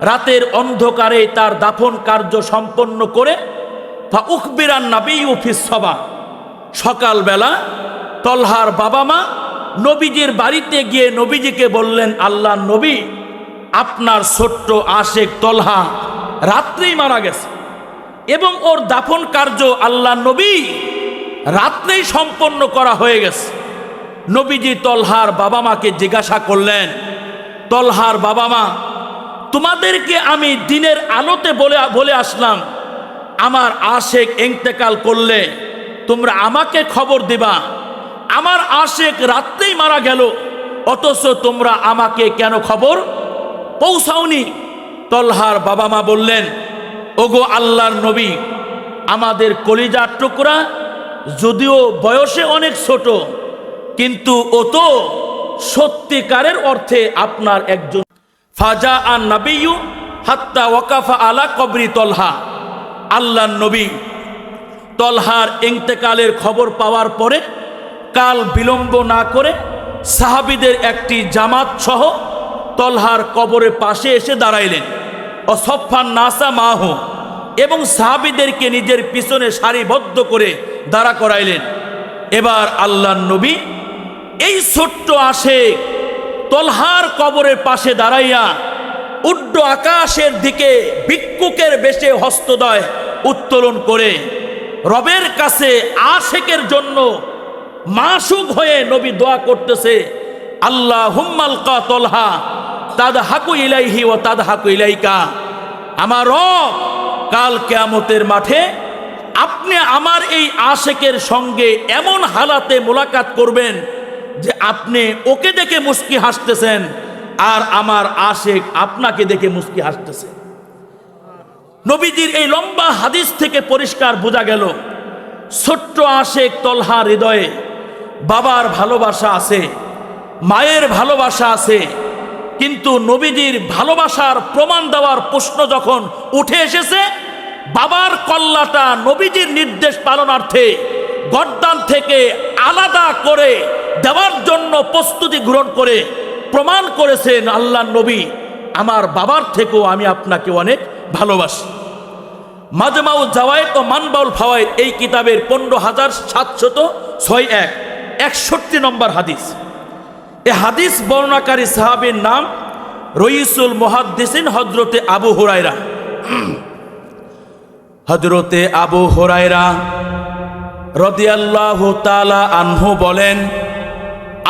রাতের অন্ধকারে তার দাফন কার্য সম্পন্ন করে ফা উখবিরান নাবিয়্যু ফিস সাবা, সকালবেলা তলহার বাবা মা নবীজির বাড়িতে গিয়ে নবীজিকে বললেন, আল্লাহ নবী, আপনার ছোট্ট আশেক তলহা রাত্রেই মারা গেছে এবং ওর দাফন কার্য আল্লাহ নবী রাত্রেই সম্পন্ন করা হয়ে গেছে। নবীজি তলহার বাবা মাকে জিজ্ঞাসা করলেন, তলহার বাবা মা, তোমাদেরকে আমি দিনের আলোতে বলে আসলাম আমার আশেক ইন্তেকাল করলে তোমরা আমাকে খবর দিবা, আমার আশেক রাত্রেই মারা গেল, অথচ তোমরা আমাকে কেন খবর পৌঁছাওনি? তলহার বাবা মা বললেন, ওগো আল্লাহর নবী, আমাদের কলিজার টুকরা যদিও বয়সে অনেক ছোট, কিন্তু ও তো সত্যিকারের অর্থে আপনার একজন। ফাজা আন নাবিয়্যু হাত্তা ওয়াকাফা আলা কবরি তলহা, আল্লাহর নবী তলহার ইন্তেকালের খবর পাওয়ার পরে কাল বিলম্ব না করে সাহাবীদের একটি জামাত সহ তলহার কবরের পাশে এসে দাঁড়াইলেন। অসফান নাসা মাহ, এবং সাহাবীদেরকে নিজের পিছনে সারিবদ্ধ করে দাঁড়া করাইলেন। এবার আল্লাহর নবী এই ছোট্ট আশেক তলহার কবরের পাশে দাঁড়াইয়া উড্ড আকাশের দিকে ভিক্ষুকের বেশে হস্তদয় উত্তোলন করে রবের কাছে আশেকের জন্য মাসুক হয়ে নবী দোয়া করতেছে, আল্লাহুম্মা আলকা তলহা তাদহাকু ইলাইহি ওয়া তাদহাকু ইলাইকা, আমার রব, কাল কিয়ামতের মাঠে আপনি আমার এই আশেকের সঙ্গে এমন হালাতে মোলাকাত করবেন যে আপনি ওকে দেখে মুস্কি হাসতেছেন আর আমার আশেক আপনাকে দেখে মুস্কি হাসতেছে। নবীজির এই লম্বা হাদিস থেকে পরিষ্কার বোঝা গেল, ছোট্ট আশেক তলহার হৃদয়ে বাবার ভালোবাসা আছে, মায়ের ভালোবাসা আছে, কিন্তু নবীজির ভালোবাসার প্রমাণ দেওয়ার প্রশ্ন যখন উঠে এসেছে, বাবার কল্লাটা নবীজির নির্দেশ পালনার্থে গর্দান থেকে আলাদা করে দেওয়ার জন্য প্রস্তুতি গ্রহণ করে প্রমাণ করেছেন, আল্লাহর নবী, আমার বাবার থেকেও আমি আপনাকে অনেক ভালোবাসি। মাজমাউ জাওয়ায়েদ ও মানবাউল ফাওয়ায়েদ এই কিতাবের 15,761 61 নম্বর হাদিস। এই হাদিস বর্ণনাকারী সাহাবীর নাম রইসুল মুহাদ্দিসিন হযরতে আবু হুরায়রা। হযরতে আবু হুরায়রা রাদিয়াল্লাহু তাআলা আনহু বলেন,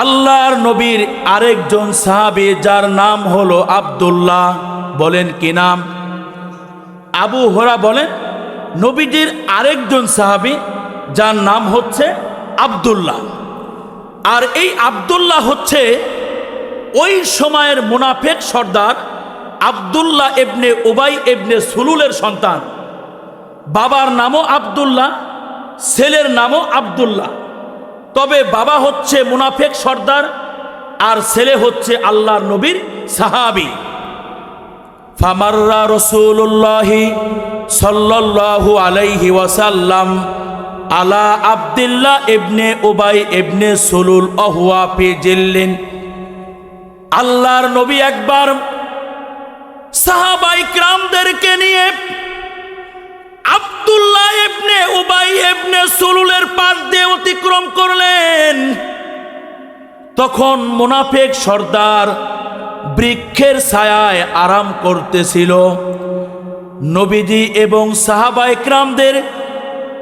আল্লাহর নবীর আরেকজন সাহাবী যার নাম হলো আব্দুল্লাহ, বলেন কি নাম? আবু হুরায়রা বলেন, নবীজির আরেকজন সাহাবী যার নাম হচ্ছে আব্দুল্লাহ। আর এই আব্দুল্লাহ হচ্ছে ওই সময়ের মুনাফিক সর্দার আব্দুল্লাহ ইবনে উবাই ইবনে সুলুলের সন্তান। বাবার নামও আব্দুল্লাহ, ছেলের নামও আব্দুল্লাহ। তবে বাবা হচ্ছে মুনাফিক সর্দার আর ছেলে হচ্ছে আল্লাহর নবীর সাহাবী। ফামাররা রাসূলুল্লাহি সাল্লাল্লাহু আলাইহি ওয়াসাল্লাম আলা আব্দুল্লাহ ইবনে উবাই ইবনে সুলুল ওয়া ফি জিল্লিন। আল্লাহর নবী একবার সাহাবায়ে কিরামদেরকে নিয়ে আব্দুল্লাহ ইবনে উবাই ইবনে সুলুলের পাশ দিয়ে অতিক্রম করলেন। তখন মুনাফিক সর্দার বৃক্ষের ছায়ায় আরাম করতেছিল। নবীজি এবং সাহাবায়ে কিরামদের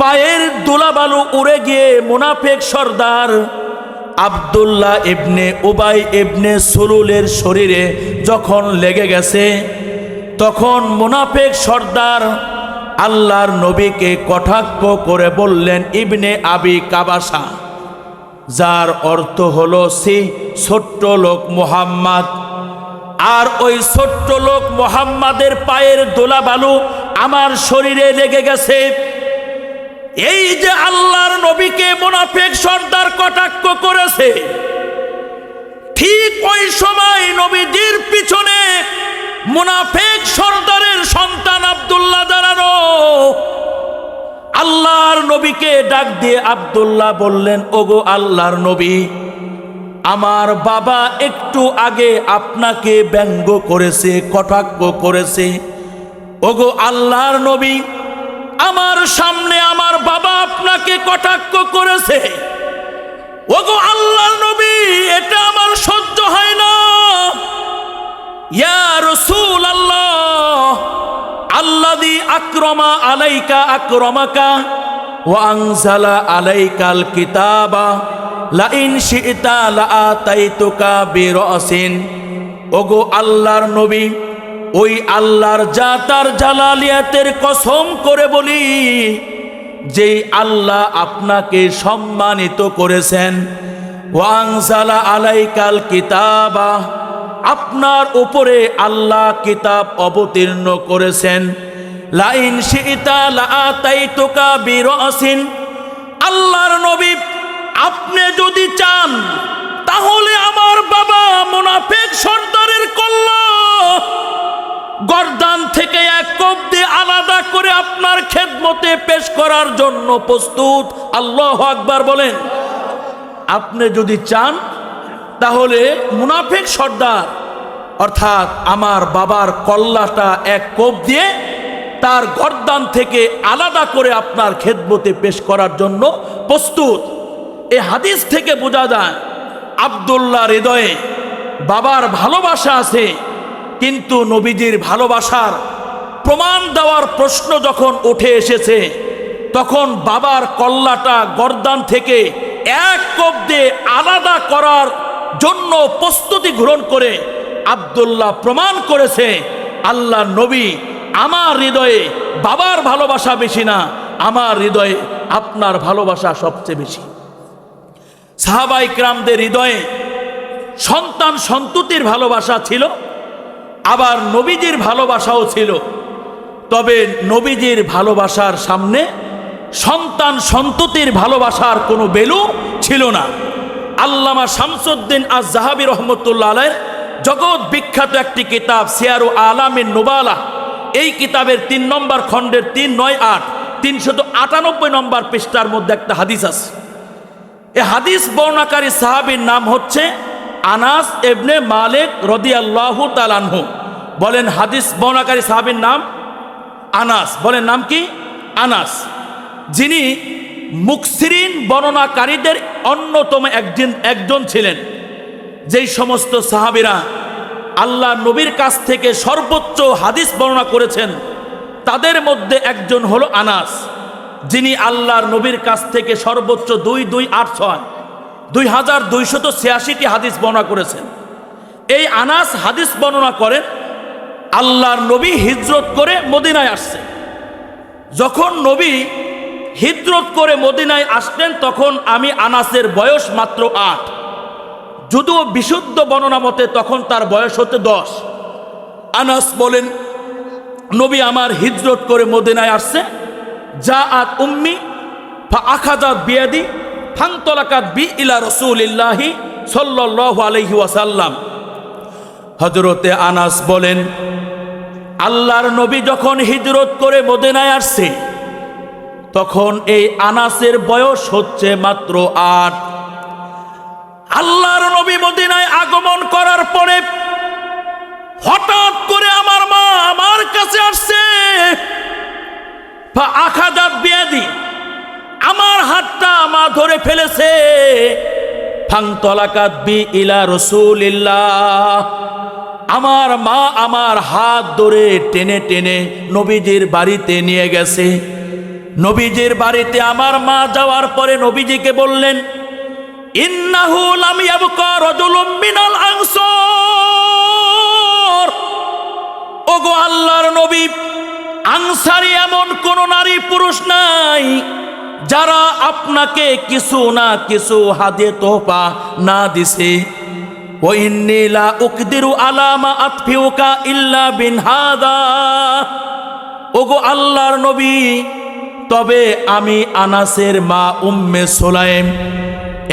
পায়ের ধুলাবালু উড়ে গিয়ে মুনাফিক সর্দার আব্দুল্লাহ ইবনে উবাই ইবনে সুলুলের শরীরে যখন লেগে গেছে, তখন মুনাফিক সর্দার আল্লাহর নবীকে কটাক্ষ করে বললেন ইবনে আবি কাবাসা, যার অর্থ হলো সে ছোট্ট লোক মুহাম্মদ। আর ওই ছোট্ট লোক মুহাম্মাদের পায়ের ধুলাবালু আমার শরীরে লেগে গেছে। এই যে আল্লাহর নবীকে মুনাফিক সর্দার কটাক্ষ করেছে, ঠিক ওই সময় নবীজির পিছনে মুনাফিক সর্দারের সন্তান আব্দুল্লাহ দাঁড়ানো। আল্লাহর নবীকে ডাক দিয়ে আব্দুল্লাহ বললেন, ওগো আল্লাহর নবী, আমার বাবা একটু আগে আপনাকে ব্যঙ্গ করেছে, কটাক্ষ করেছে। ওগো আল্লাহর নবী, আমার সামনে আমার বাবা আপনাকে কটাক্ষ করেছে। ওগো আল্লাহর নবী, এটা আমার সহ্য হয় না। ইয়া রাসূলুল্লাহ, আল্লাযী আকরামা আলাইকা আকরামাকা ওয়া আনজালা আলাইকাল কিতাবা লা ইন শি'তা লা আতাইতুকা বিরাসিন। ওগো আল্লাহর নবী, ওই আল্লাহর জাতার জালালিয়াতের কসম করে বলি, যেই আল্লাহ আপনাকে সম্মানিত করেছেন, ওয়া আনজালা আলাইকাল কিতাবা, আপনার উপরে আল্লাহ কিতাব অবতীর্ণ করেছেন, লা ইন শি'তা লা আতাইতুকা বিরাসিন। আল্লাহর নবী, আপনি যদি চান তাহলে আমার বাবা মুনাফিক সর্দারের কল্লা গর্দান থেকে এক কোপ দিয়ে আলাদা করে আপনার খেদমতে পেশ করার জন্য প্রস্তুত। আল্লাহু আকবার বলেন। আপনি যদি চান তাহলে মুনাফিক সর্দার অর্থাৎ আমার বাবার কল্লাটা এক কোপ দিয়ে তার গর্দান থেকে আলাদা করে আপনার খেদমতে পেশ করার জন্য প্রস্তুত। এই হাদিস থেকে বোঝা যায় আব্দুল্লাহর হৃদয়ে বাবার ভালোবাসা আছে, কিন্তু নবীজির ভালোবাসার প্রমাণ দেওয়ার প্রশ্ন যখন উঠে এসেছে, তখন বাবার কল্লাটা গর্দান থেকে এক কোপ দিয়ে আলাদা করার জন্য প্রস্তুতি গ্রহণ করে আব্দুল্লাহ প্রমাণ করেছে, আল্লাহ নবী, আমার হৃদয়ে বাবার ভালোবাসা বেশি না, আমার হৃদয়ে আপনার ভালোবাসা সবচেয়ে বেশি। সাহাবায়ে কিরামদের হৃদয়ে সন্তান সন্ততির ভালোবাসা ছিল, আবার নবীজির ভালোবাসাও ছিল। তবে নবীজির ভালোবাসার সামনে সন্তান সন্ততির ভালোবাসার কোনো ভ্যালু ছিল না। আল্লামা শামসুদ্দিন আয-যাহাবী রহমতুল্লাহ আলাইহির জগৎ বিখ্যাত একটি কিতাব সিয়ারু আলামিন নুবালা, এই কিতাবের 3 নম্বর খণ্ডের 398 398 নম্বর পৃষ্ঠার মধ্যে একটা হাদিস আছে। এই হাদিস বর্ণনাকারী সাহাবীর নাম হচ্ছে আনাস ইবনে মালিক রাদিয়াল্লাহু তাআলা আনহু। বলেন হাদিস বর্ণনাকারী সাহাবীর নাম আনাস। বলেন নাম কি? আনাস, যিনি মুকসিরিন বর্ণনাকারীদের অন্যতম একজন ছিলেন। যেই সমস্ত সাহাবীরা আল্লাহ নবীর কাছ থেকে সর্বোচ্চ হাদিস বর্ণনা করেছেন, তাদের মধ্যে একজন হলো আনাস, যিনি আল্লাহর নবীর কাছ থেকে সর্বোচ্চ 2286টি হাদিস বর্ণনা করেছেন। এই আনাস হাদিস বর্ণনা করেন, আল্লাহর নবী হিজরত করে মদিনায় আসছে। যখন নবী হিজরত করে মদিনায় আসলেন তখন আমি আনাসের বয়স মাত্র 8, যদিও বিশুদ্ধ বর্ণনা মতে তখন তার বয়স হতে 10। আনাস বলেন নবী আমার হিজরত করে মদিনায় আসছে, জাআত উম্মি ফাআখাযাত বিয়াদি ফানতালাকাত বি ইলা রাসূলিল্লাহি সাল্লাল্লাহু আলাইহি ওয়াসাল্লাম। হযরতে আনাস বলেন আল্লাহর নবী যখন হিজরত করে মদিনায় আসছে তখন এই আনাসের বয়স হচ্ছে মাত্র 8। আল্লাহর নবী মদিনায় আগমন করার পরে হঠাৎ করে আমার মা আমার কাছে আসছে, ফাআখাযাত বিয়াদি, আমার হাতটা মা ধরে ফেলেছে, ফানতালাকাত বি ইলা রাসূলিল্লাহ, আমার মা আমার হাত ধরে টেনে টেনে নবীজির বাড়িতে নিয়ে গেছে। নবীজির বাড়িতে আমার মা যাওয়ার পরে নবীজিকে বললেন ইন্নাহু লাম ইয়াবকা রাজুলুম মিনাল আনসার, ওগো আল্লাহর নবী, আনসারী এমন কোন নারী পুরুষ নাই যারা আপনাকে কিছু না কিছু হাদিয়া তোহফা না দিছে। ওয়া ইন্নী লা উকদিরু আলা মা আতফিউকা ইল্লা বিন হাদা, ওগো আল্লাহর নবী, তবে আমি আনাসের মা উম্মে সুলাইম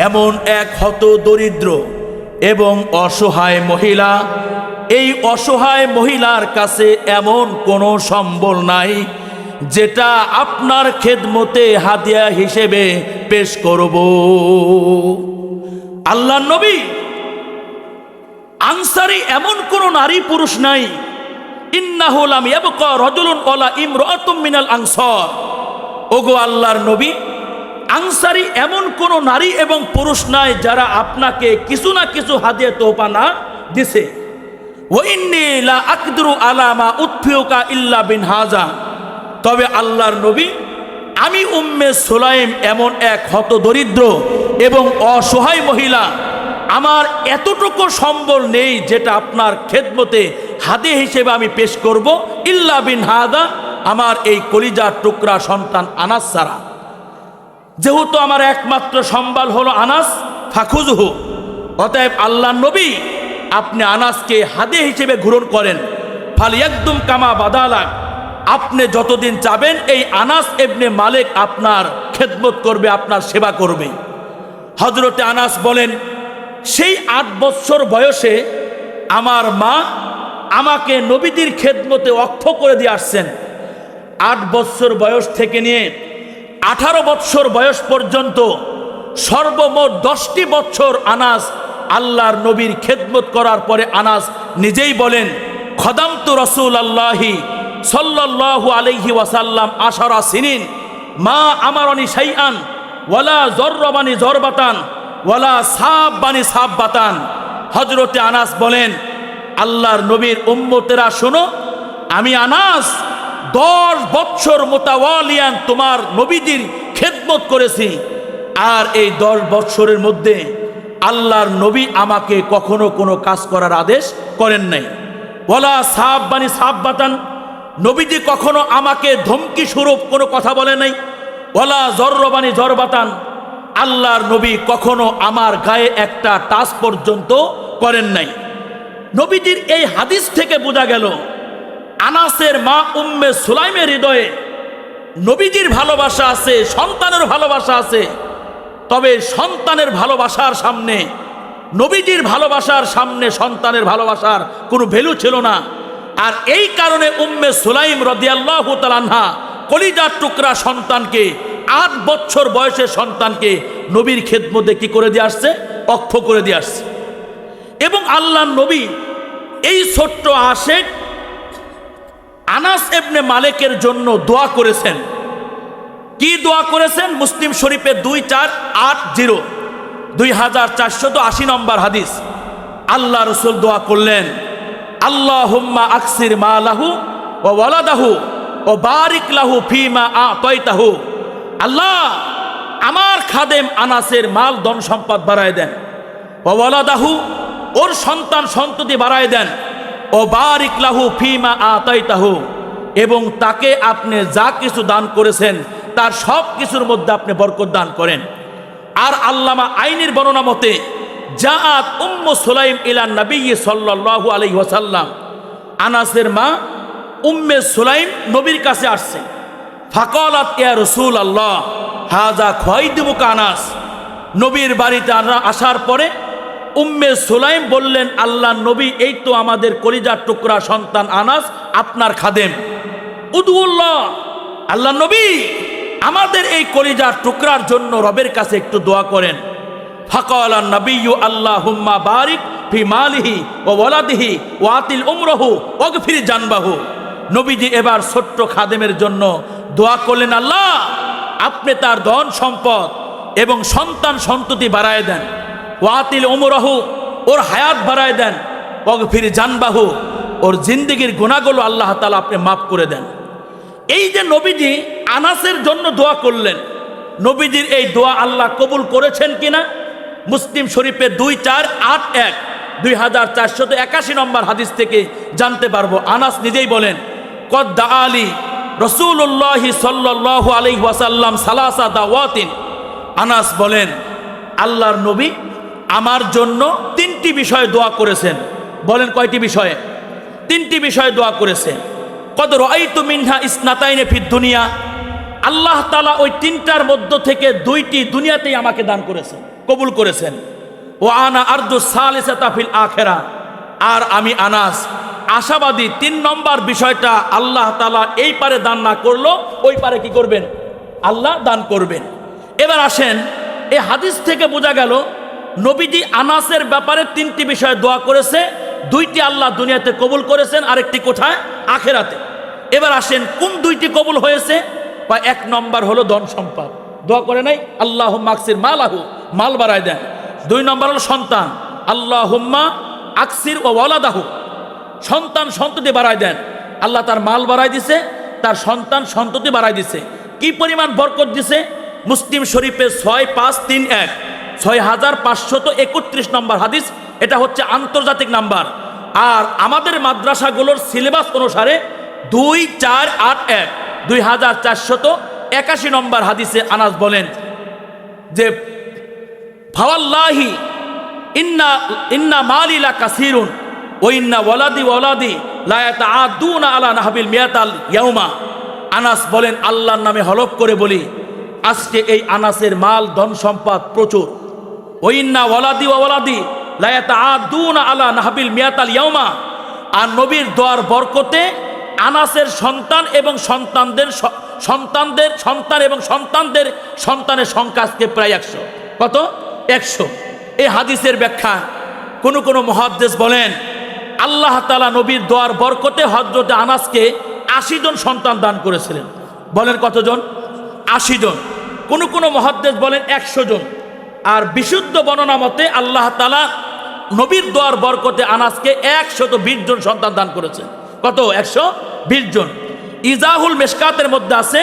এমন এক হত দরিদ্র এবং অসহায় মহিলা, এই অসহায় মহিলার কাছে এমন কোনো সম্বল নাই যেটা আপনার খেদমতে হাদিয়া হিসেবে পেশ করব। আল্লাহর নবী, আনসারী এমন কোন নারী পুরুষ নাই, ইন্নাহু লাম ইয়াবকা রাজুলুন ওয়ালা ইমরাতুম মিনাল আনসার, ওগো আল্লাহর নবী, আনসারী এমন কোন নারী এবং পুরুষ নাই যারা আপনাকে কিছু না কিছু হাদিয়া তোহফা না দিছে। ওয়া ইন্নী লা আকদিরু আলা মা উতফিউকা ইল্লা বিন হাজা, তবে আল্লাহর নবী, আমি উম্মে সুলাইম এমন এক হত দরিদ্র এবং অসহায় মহিলা, আমার এতটুকু সম্বল নেই যেটা আপনার খেদমতে হাদিয়া হিসেবে আমি পেশ করব, ইল্লা বিন হাদা, আমার এই কলিজার টুকরা সন্তান আনাস ছাড়া। যেহেতু আমার একমাত্র সম্বল হলো আনাস, ফাখুজহু, অতএব আল্লাহর নবী আপনি আনাসকে হাদিয়া হিসেবে গ্রহণ করেন। ফালিয়াকদুম কামা বাদালাক, আপনি যতদিন চাবেন এই আনাস ইবনে মালিক আপনার খেদমত করবে, আপনার সেবা করবে। হযরতে আনাস বলেন সেই 8 বছর বয়সে আমার মা আমাকে নবীদের খেদমতে অক্ষ করে দিয়ে আসছেন। 8 বছর বয়স থেকে নিয়ে 18 বছর বয়স পর্যন্ত সর্বমোট 10টি বছর আনাস আল্লাহর নবীর খেদমত করার পরে আনাস নিজেই বলেন খদামতু রাসূলুল্লাহি সাল্লাল্লাহু আলাইহি ওয়াসাল্লাম 10 সিনিন মা আমারনি শাইআন ওয়ালা জরবানি জরবাতান ওয়ালা সাববানি সাববাতান। হযরতে আনাস বলেন আল্লাহর নবীর উম্মতেরা শোনো, আমি আনাস 10 বছর মোতাওয়ালিয়ান তোমার নবীদের খেদমত করেছি, আর এই 10 বছরের মধ্যে আল্লাহর নবী আমাকে কখনো কোনো কাজ করার আদেশ করেন নাই। ওয়ালা সাববানি সাববাতান, নবীজি কখনো আমাকে ধমকি স্বরূপ কোনো কথা বলে নাই। ওয়ালা জরবানি জরবাতান, আল্লাহর নবী কখনো আমার গায়ে একটা টাচ পর্যন্ত করেন নাই। নবীজির এই হাদিস থেকে বোঝা গেল আনাসের মা উম্মে সুলাইমের হৃদয়ে নবীজির ভালোবাসা আছে, সন্তানের ভালোবাসা আছে, তবে সন্তানের ভালোবাসার সামনে, নবীজির ভালোবাসার সামনে সন্তানের ভালোবাসার কোনো ভ্যালু ছিল না। আর এই কারণে উম্মে সুলাইম রাদিয়াল্লাহু তাআলা আনহা কলিজার টুকরা সন্তানকে, 8 বছর বয়সের সন্তানকে নবীর খেদমতে কি করে দিয়ে আসছে, অক্ষ করে দিয়ে আসছে। এবং আল্লাহর নবী এই ছোট্ট আশেক আনাস ইবনে মালিকের জন্য দোয়া করেছেন। কি দোয়া করেছেন? মুসলিম শরীফে 2480 নম্বর হাদিস। আল্লাহ রাসূল দোয়া করলেন আল্লাহুম্মা আকসির মালাহু ওয়া ওয়ালাদাহু ওয়া বারিক লাহু ফিমা আতাইতাহু। আল্লাহ আমার খাদেম আনাসের মাল ধন সম্পদ বাড়ায় দেন, ওয়া ওয়ালাদাহু ওর সন্তান সন্ততি বাড়ায় দেন, ও বারিক লাহু ফিমা আতাইতাহু এবং তাকে আপনি যা কিছু দান করেছেন তার সব কিছুর মধ্যে আপনি বরকত দান করেন। আর আল্লামা আইনের বর্ণনা মতে জাআত উম্মু সুলাইম ইলা নবী সাল্লাল্লাহু আলাইহি ওয়াসাল্লাম, আনাসের মা উম্মে সুলাইম নবীর কাছে আসছে। ফাকালাত ইয়া রাসূলুল্লাহ হাযা খায়দুমুকা আনাস। নবীর বাড়িতে আসার পরে উম্মে সুলাইম বললেন, আল্লাহ নবী, এই তো আমাদের কলিজার টুকরা সন্তান আনাস আপনার খাদেম। উদুল্লাহ, আল্লাহ নবী আমাদের এই কলিজার টুকরার জন্য রবের কাছে একটু দোয়া করেন। ফাকালা নবিয়্যু আল্লাহুম্মা বারিক ফি মালিহি ওয়া ওয়ালাদিহি ওয়া আতিল উমরাহু ওয়াগফির জানবাহু। নবীজি এবার ছোট্ট খাদেমের জন্য দোয়া করলেন, আল্লাহ আপনি তার ধন সম্পদ এবং সন্তান সন্ততি বাড়ায় দেন, ওয়াতিল উমরাহু ওর হায়াত বাড়ায় দেন, ওয়াগফির জানবাহু ওর জিন্দেগির গুনাহগুলো আল্লাহ তাআলা আপনি মাফ করে দেন। এই যে নবীজি আনাসের জন্য দোয়া করলেন, নবীজির এই দোয়া আল্লাহ কবুল করেছেন কিনা মুসলিম শরীফের 2481 2481 নম্বর হাদিস থেকে জানতে পারবো। আনাস নিজেই বলেন, কদ দাআলি রাসূলুল্লাহ সাল্লাল্লাহু আলাইহি ওয়াসাল্লাম সালাসা দাওয়াতিন। আনাস বলেন, আল্লাহর নবী আমার জন্য 3টি বিষয়ে দোয়া করেছেন। বলেন কয়টি বিষয়ে? 3টি বিষয়ে দোয়া করেছেন। কদ রাআইতু মিনহা ইসনাতাইনে ফিদ দুনিয়া। আল্লাহ তাআলা ওই 3টার মধ্য থেকে 2টি দুনিয়াতেই আমাকে দান করেছেন, কবুল করেছেন। ও আনা আরজু সালিসাতা ফিল আখিরা। আর আমি আনাস আশাবাদী 3 নম্বর বিষয়টা আল্লাহ তাআলা এই পারে দান না করলো ওই পারে কি করবেন? আল্লাহ দান করবেন। এবার আসেন, এই হাদিস থেকে বোঝা গেল নবীজি আনাসের ব্যাপারে 3টি বিষয়ে দোয়া করেছে, 2টি আল্লাহ দুনিয়াতে কবুল করেছেন, আরেকটি কোথায়? আখেরাতে। এবার আসেন কোন 2টি কবুল হয়েছে? বা 1 নম্বর হলো ধন সম্পদ, দোয়া করে নাই আল্লাহুম্মা আকসির মালাহু, মাল বাড়ায় দেন। 2 নম্বর হলো সন্তান, আল্লাহুম্মা আকসির ওয়া ওয়ালাদাহু, সন্তান সন্ততি বাড়ায় দেন। আল্লাহ তার মাল বাড়ায় দিছে, তার সন্তান সন্ততি বাড়ায় দিছে। কি পরিমাণ বরকত দিছে? মুসলিম শরীফে 6531 6531 নম্বর হাদিস, এটা হচ্ছে আন্তর্জাতিক নাম্বার। আর আমাদের মাদ্রাসাগুলোর সিলেবাস অনুসারে 2481 2481 নম্বর হাদিসে আনাস বলেন যে ফাওয়াল্লাহি ইন্না মালি লা কাসীরুন ওয়া ইন্না ওয়ালাদি লা ইয়াতাআদ্দুনা আলা নাহবিল মিয়াতাল ইয়াউমা। আনাস বলেন, আল্লাহর নামে হলফ করে বলি, আজকে এই আনাসের মাল ধন সম্পদ প্রচুর। ওয়া ইন্না ওয়ালাদি লা ইয়াতাআদ্দুনা আলা নাহবিল মিয়াতাল ইয়াউমা। আর নবীর দোয়ার বরকতে আনাসের সন্তান এবং সন্তানদের সন্তানের সংখ্যা আজকে প্রায় 100। কত? 100। এই হাদিসের ব্যাখ্যা কোন মুহাদ্দিস বলেন, আল্লাহ তাআলা নবীর দোয়ার বরকতে হযরত আনাসকে 80 জন সন্তান দান করেছিলেন। বলেন কতজন? 80 জন। কোন মুহাদ্দিস বলেন 100 জন। আর বিশুদ্ধ বর্ণনা মতে আল্লাহ তাআলা নবীর দোয়ার বরকতে আনাসকে 120 জন সন্তান দান করেছেন। কত? 120 জন। ইজাহুল মিশকাতের মধ্যে আছে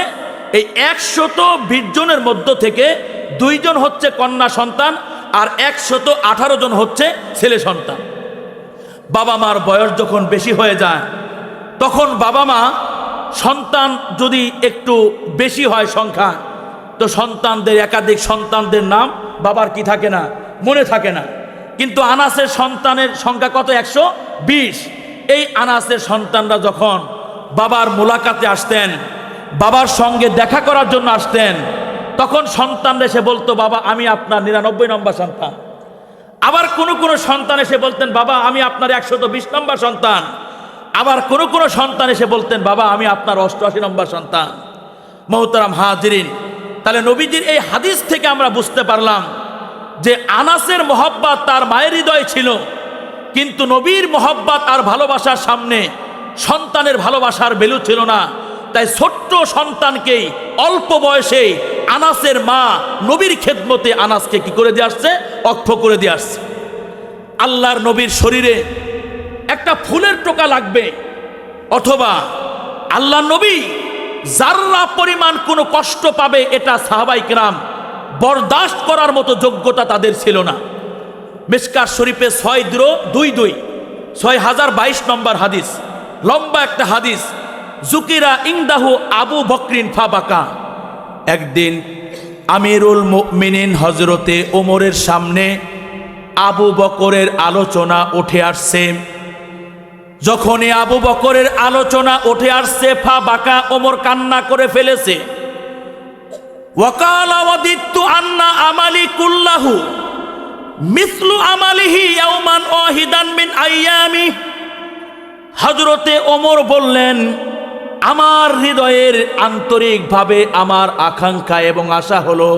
এই 120 জনের মধ্য থেকে 2 জন হচ্ছে কন্যা সন্তান আর 118 জন হচ্ছে ছেলে সন্তান। বাবা মার বয়স যখন বেশি হয়ে যায় তখন বাবা মা সন্তান যদি একটু বেশি হয় সংখ্যা, তো সন্তানদের একাধিক সন্তানদের নাম বাবার কি থাকে না, মনে থাকে না। কিন্তু আনাসের সন্তানের সংখ্যা কত? 120। এই আনাসের সন্তানরা যখন বাবার মোলাকাতে আসতেন, বাবার সঙ্গে দেখা করার জন্য আসতেন, তখন সন্তানরা এসে বলতো, বাবা আমি আপনার 99 নম্বর সন্তান। আবার কোন সন্তান এসে বলতেন, বাবা আমি আপনার 120 নম্বর সন্তান। আবার কোন সন্তান এসে বলতেন, বাবা আমি আপনার 88 নম্বর সন্তান। মোহতারাম হাজিরিন, তাহলে নবীজির এই হাদিস থেকে আমরা বুঝতে পারলাম যে আনাসের মহব্বত তার মায়ের হৃদয় ছিল, কিন্তু নবীর মহব্বত আর ভালোবাসার সামনে সন্তানের ভালোবাসার ভ্যালু ছিল না। তাই ছোট্ট সন্তানকেই অল্প বয়সে আনাসের মা নবীর খেদমতে আনাসকে কি করে দিয়ে আসছে? অক্ষ করে দিয়ে আসছে। আল্লাহর নবীর শরীরে একটা ফুলের টোকা লাগবে, অথবা আল্লাহর নবী যাররা পরিমাণ কোনো কষ্ট পাবে, এটা সাহাবায়ে কেরাম বরদাস্ত করার মতো যোগ্যতা তাদের ছিল না। মিশকাত শরীফে 622 6022 নম্বর হাদিস, লম্বা একটা হাদিস। জুকিরা ইংদাহু আবু বকরিন ফাবাকা। একদিন আমিরুল মুমিনিন হজরতে ওমরের সামনে আবু বকরের আলোচনা উঠে আসছে। যখনই আবু বকরের আলোচনা উঠে আসছে, ফা বাকা, ওমর কান্না করে ফেলেছে। ওয়াকালা ওয়াদিতু আন্না আমালি কুল্লাহু মিসলু আমালিহি ইয়াওমান ওয়াহিদান মিন আইয়ামি। হযরতে ওমর বললেন, আমার হৃদয়ের আন্তরিকভাবে আমার আকাঙ্ক্ষা এবং আশা হলো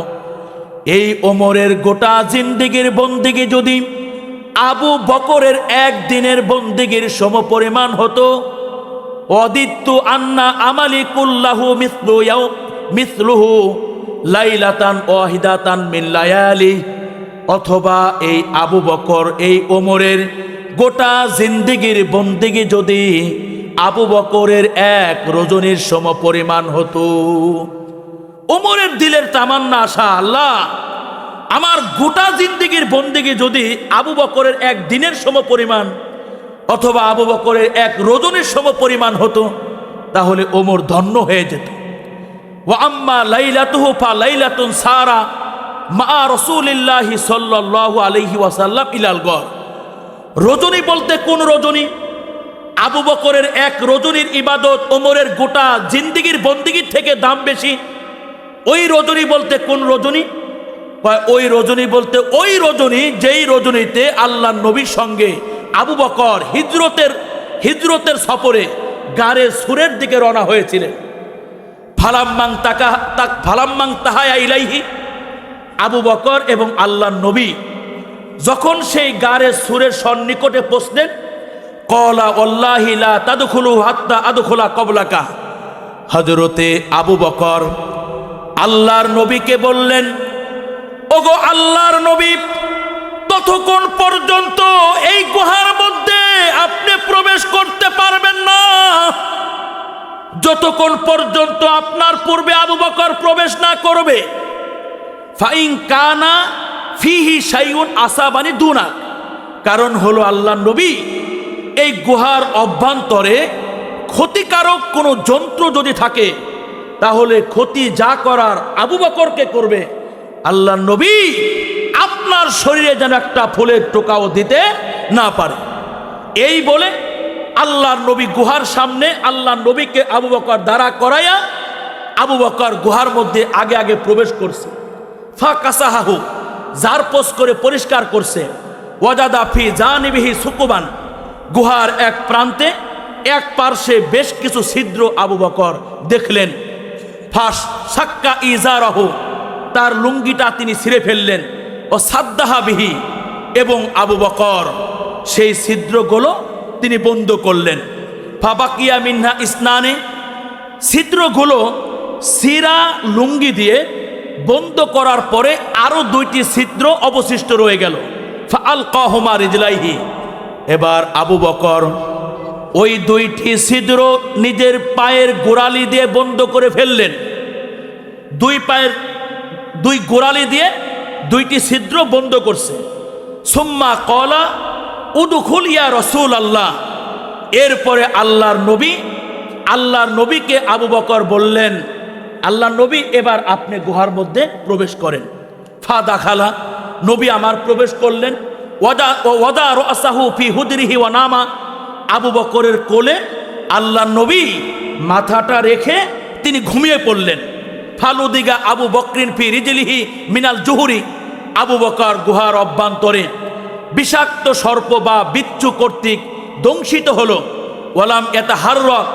এই ওমরের গোটা জিন্দেগীর বন্দেগী যদি আবু বকরের একদিনের বন্দেগীর সমপরিমাণ হতো, ওয়াদিতু আন্না আমালি কুল্লাহু মিসলুহু লাইলাতান ওয়াহিদাতান মিন লায়ালি। অথবা এই আবু বকর, এই ওমরের গোটা জিন্দেগীর বন্দেগী যদি আবু বকরের এক রজনীর সমপরিমাণ হতো। ওমরের দিলের তামান্না আশা, আল্লাহ আমার গোটা জিন্দেগীর বন্দেগী যদি আবু বকরের এক দিনের সমপরিমাণ অথবা আবু বকরের এক রজনীর সমপরিমাণ হতো, তাহলে ওমর ধন্য হয়ে যেত। ওয়া আম্মা লাইলাতুহু ফা লাইলাতুন সারা মা রাসূলিল্লাহি সাল্লাল্লাহু আলাইহি ওয়াসাল্লাম ইলাল গর। রজনী বলতে কোন রজনী? আবু বকরের এক রজনীর ইবাদত ওমরের গোটা জিন্দেগীর বন্দেগীর থেকে দাম বেশি। ওই রজনী বলতে কোন রজনী? ওই রজনী বলতে ওই রজনী যেই রজনীতে আল্লাহ নবীর সঙ্গে আবু বকর হিজরতের সফরে গারে সুরের দিকে রওনা হয়েছিলেন। ফালাম্মাং তাহায়া ইলাইহি, আবু বকর এবং আল্লাহ নবী যখন সেই গারে সুরের সন্নিকটে পৌঁছলেন, কলা ওয়াল্লাহি লা তাদখুলু হাত্তা আদখুলা কবলাকা। হযরতে আবু বকর আল্লাহর নবীকে বললেন, ওগো আল্লাহর নবী, ততক্ষণ পর্যন্ত এই গুহার মধ্যে আপনি প্রবেশ করতে পারবেন না যতক্ষণ পর্যন্ত আপনার পূর্বে আবু বকর প্রবেশ না করবে। ফাইন কানা ফিহি শাইউন আসাবানি দুনা। কারণ হলো আল্লাহ নবী, এই গুহার অভ্যন্তরে ক্ষতিকারক কোনো যন্ত্র যদি থাকে তাহলে ক্ষতি যা করার আবু বকরকে করবে। আল্লাহ নবী আপনার শরীরে যেন একটা ফুলের টোকাও দিতে না পারে। এই বলে আল্লাহর নবী গুহার সামনে আল্লাহ নবীকে আবু বকর দাঁড়া করাইয়া আবু বকর গুহার মধ্যে আগে আগে প্রবেশ করছে। ফা কাসাহাহু, জারপোস করে পরিষ্কার করছে। ওয়াজাদা ফি জানিবিহি সুকুবান, গুহার এক প্রান্তে এক পার্শ্বে বেশ কিছু ছিদ্র আবু বকর দেখলেন। ফাস সাক্কা ইজারাহু, তার লুঙ্গিটা তিনি ছিঁড়ে ফেললেন। ও সাদ্দাহা বিহি, এবং আবু বকর সেই ছিদ্রগুলো তিনি বন্ধ করলেন। ফাবাকিয়া মিনহা ইসনানে, ছিদ্রগুলো সিরা লুঙ্গি দিয়ে বন্ধ করার পরে আরো দুইটি ছিদ্র অবশিষ্ট রয়ে গেল। ফাআলকাহুমা রিজলাইহি, এবার আবু বকর ওই দুইটি ছিদ্র নিজের পায়ের গোড়ালি দিয়ে বন্ধ করে ফেললেন। দুই গোড়ালি দিয়ে দুইটি ছিদ্র বন্ধ করছে। সুম্মা কলা উদখুল ইয়া রাসূল আল্লাহ, এরপরে আল্লাহর নবীকে আবু বকর বললেন, আল্লাহ নবী এবার আপনি গুহার মধ্যে প্রবেশ করেন। ফা দাখালা, নবী আমার প্রবেশ করলেন। ওয়াদা রাসাহু ফি হুদরিহি ওয়া নামা, আবু বকরের কোলে আল্লাহ নবী মাথাটা রেখে তিনি ঘুমিয়ে পড়লেন। ফালুদিগা আবু বকরিন ফি রিজলিহি মিনাল জুহুরি, আবু বকর গুহার অভ্যন্তরে বিষাক্ত সর্প বা বিচ্ছু কর্তৃক দংশিত হলো। ওয়ালাম ইয়াতাহাররাক,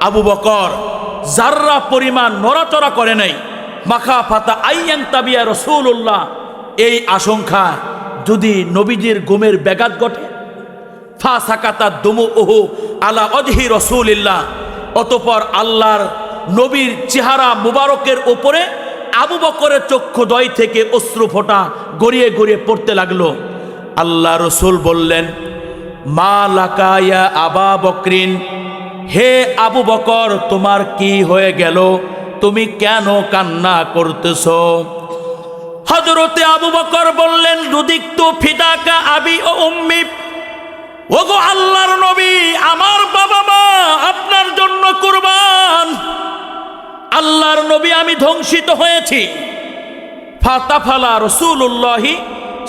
আবু বকর জাররা পরিমাণ নড়াচড়া করে নাই। মাখা ফাতা আইয়াং তাবিয়া রাসূলুল্লাহ, এই আশঙ্কা যদি নবীজির ঘুমের ব্যাঘাত ঘটে। ফা সাকাতা দুমুহু আলা ওয়াজহি রাসূলিল্লাহ, অতঃপর আল্লাহর নবীর চেহারা মুবারকের উপরে আবু বকরের চক্ষুদ্বয় থেকে অশ্রু ফোঁটা গড়িয়ে গড়িয়ে পড়তে লাগলো। আল্লাহ রসুল বললেন, মা লাকা ইয়া আবা বকরিন, হে আবু বকর তোমার কি হয়ে গেল, তুমি কেন কান্না করতেছ? হযরতে আবু বকর বললেন, রুদিকতু ফিদাকা আবি ও উম্মি, ওগো আল্লাহর নবী, আমার বাবা মা আপনার জন্য কুরবান। আল্লাহর নবী আমি ধ্বংসিত হয়েছি। ফাতাফালা রাসূলুল্লাহি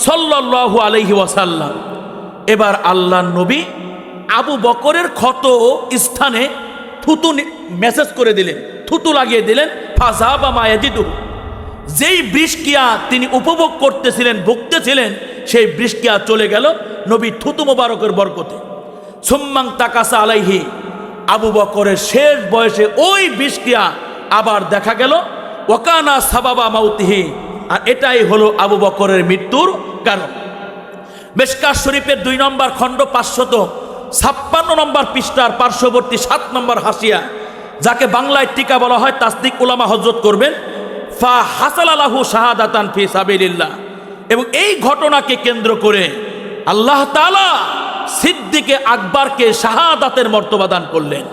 সাল্লাল্লাহু আলাইহি ওয়াসাল্লাম। এবার আল্লাহর নবী আবু বকরের ক্ষত স্থানে থুতু মেসেজ করে দিলেন, থুতু লাগিয়ে দিলেন। ফাযাবা মা ইয়াজিদু, যেই বৃষ্কিয়া তিনি উপভোগ করতেছিলেন, ভুগতেছিলেন, সেই বৃষ্কিয়া চলে গেল নবী থুতু মোবারকের বরকতে। সুম্মাং তাকাসা আলাইহি, আবু বকরের শেষ বয়সে ওই বৃষ্কিয়া আবার দেখা গেল। ওয়াকানা সাবাবা মাউতিহি, আর এটাই হলো আবু বকরের মৃত্যুর কারণ। মিশকাত শরীফের 2 নম্বর খণ্ড 556 নম্বর পৃষ্ঠার পার্শ্ববর্তী 7 নম্বর হাসিয়া, যাকে বাংলায় টিকা বলা হয়, তাসদিক উলামা হযরত করবেন। ফা হাসালা লাহু শাহাদাতান ফি সাবিলিল্লাহ। এবং এই ঘটনাকে কেন্দ্র করে আল্লাহ তাআলা সিদ্দিকে আকবরকে শাহাদাতের মর্তবা দান করলেন।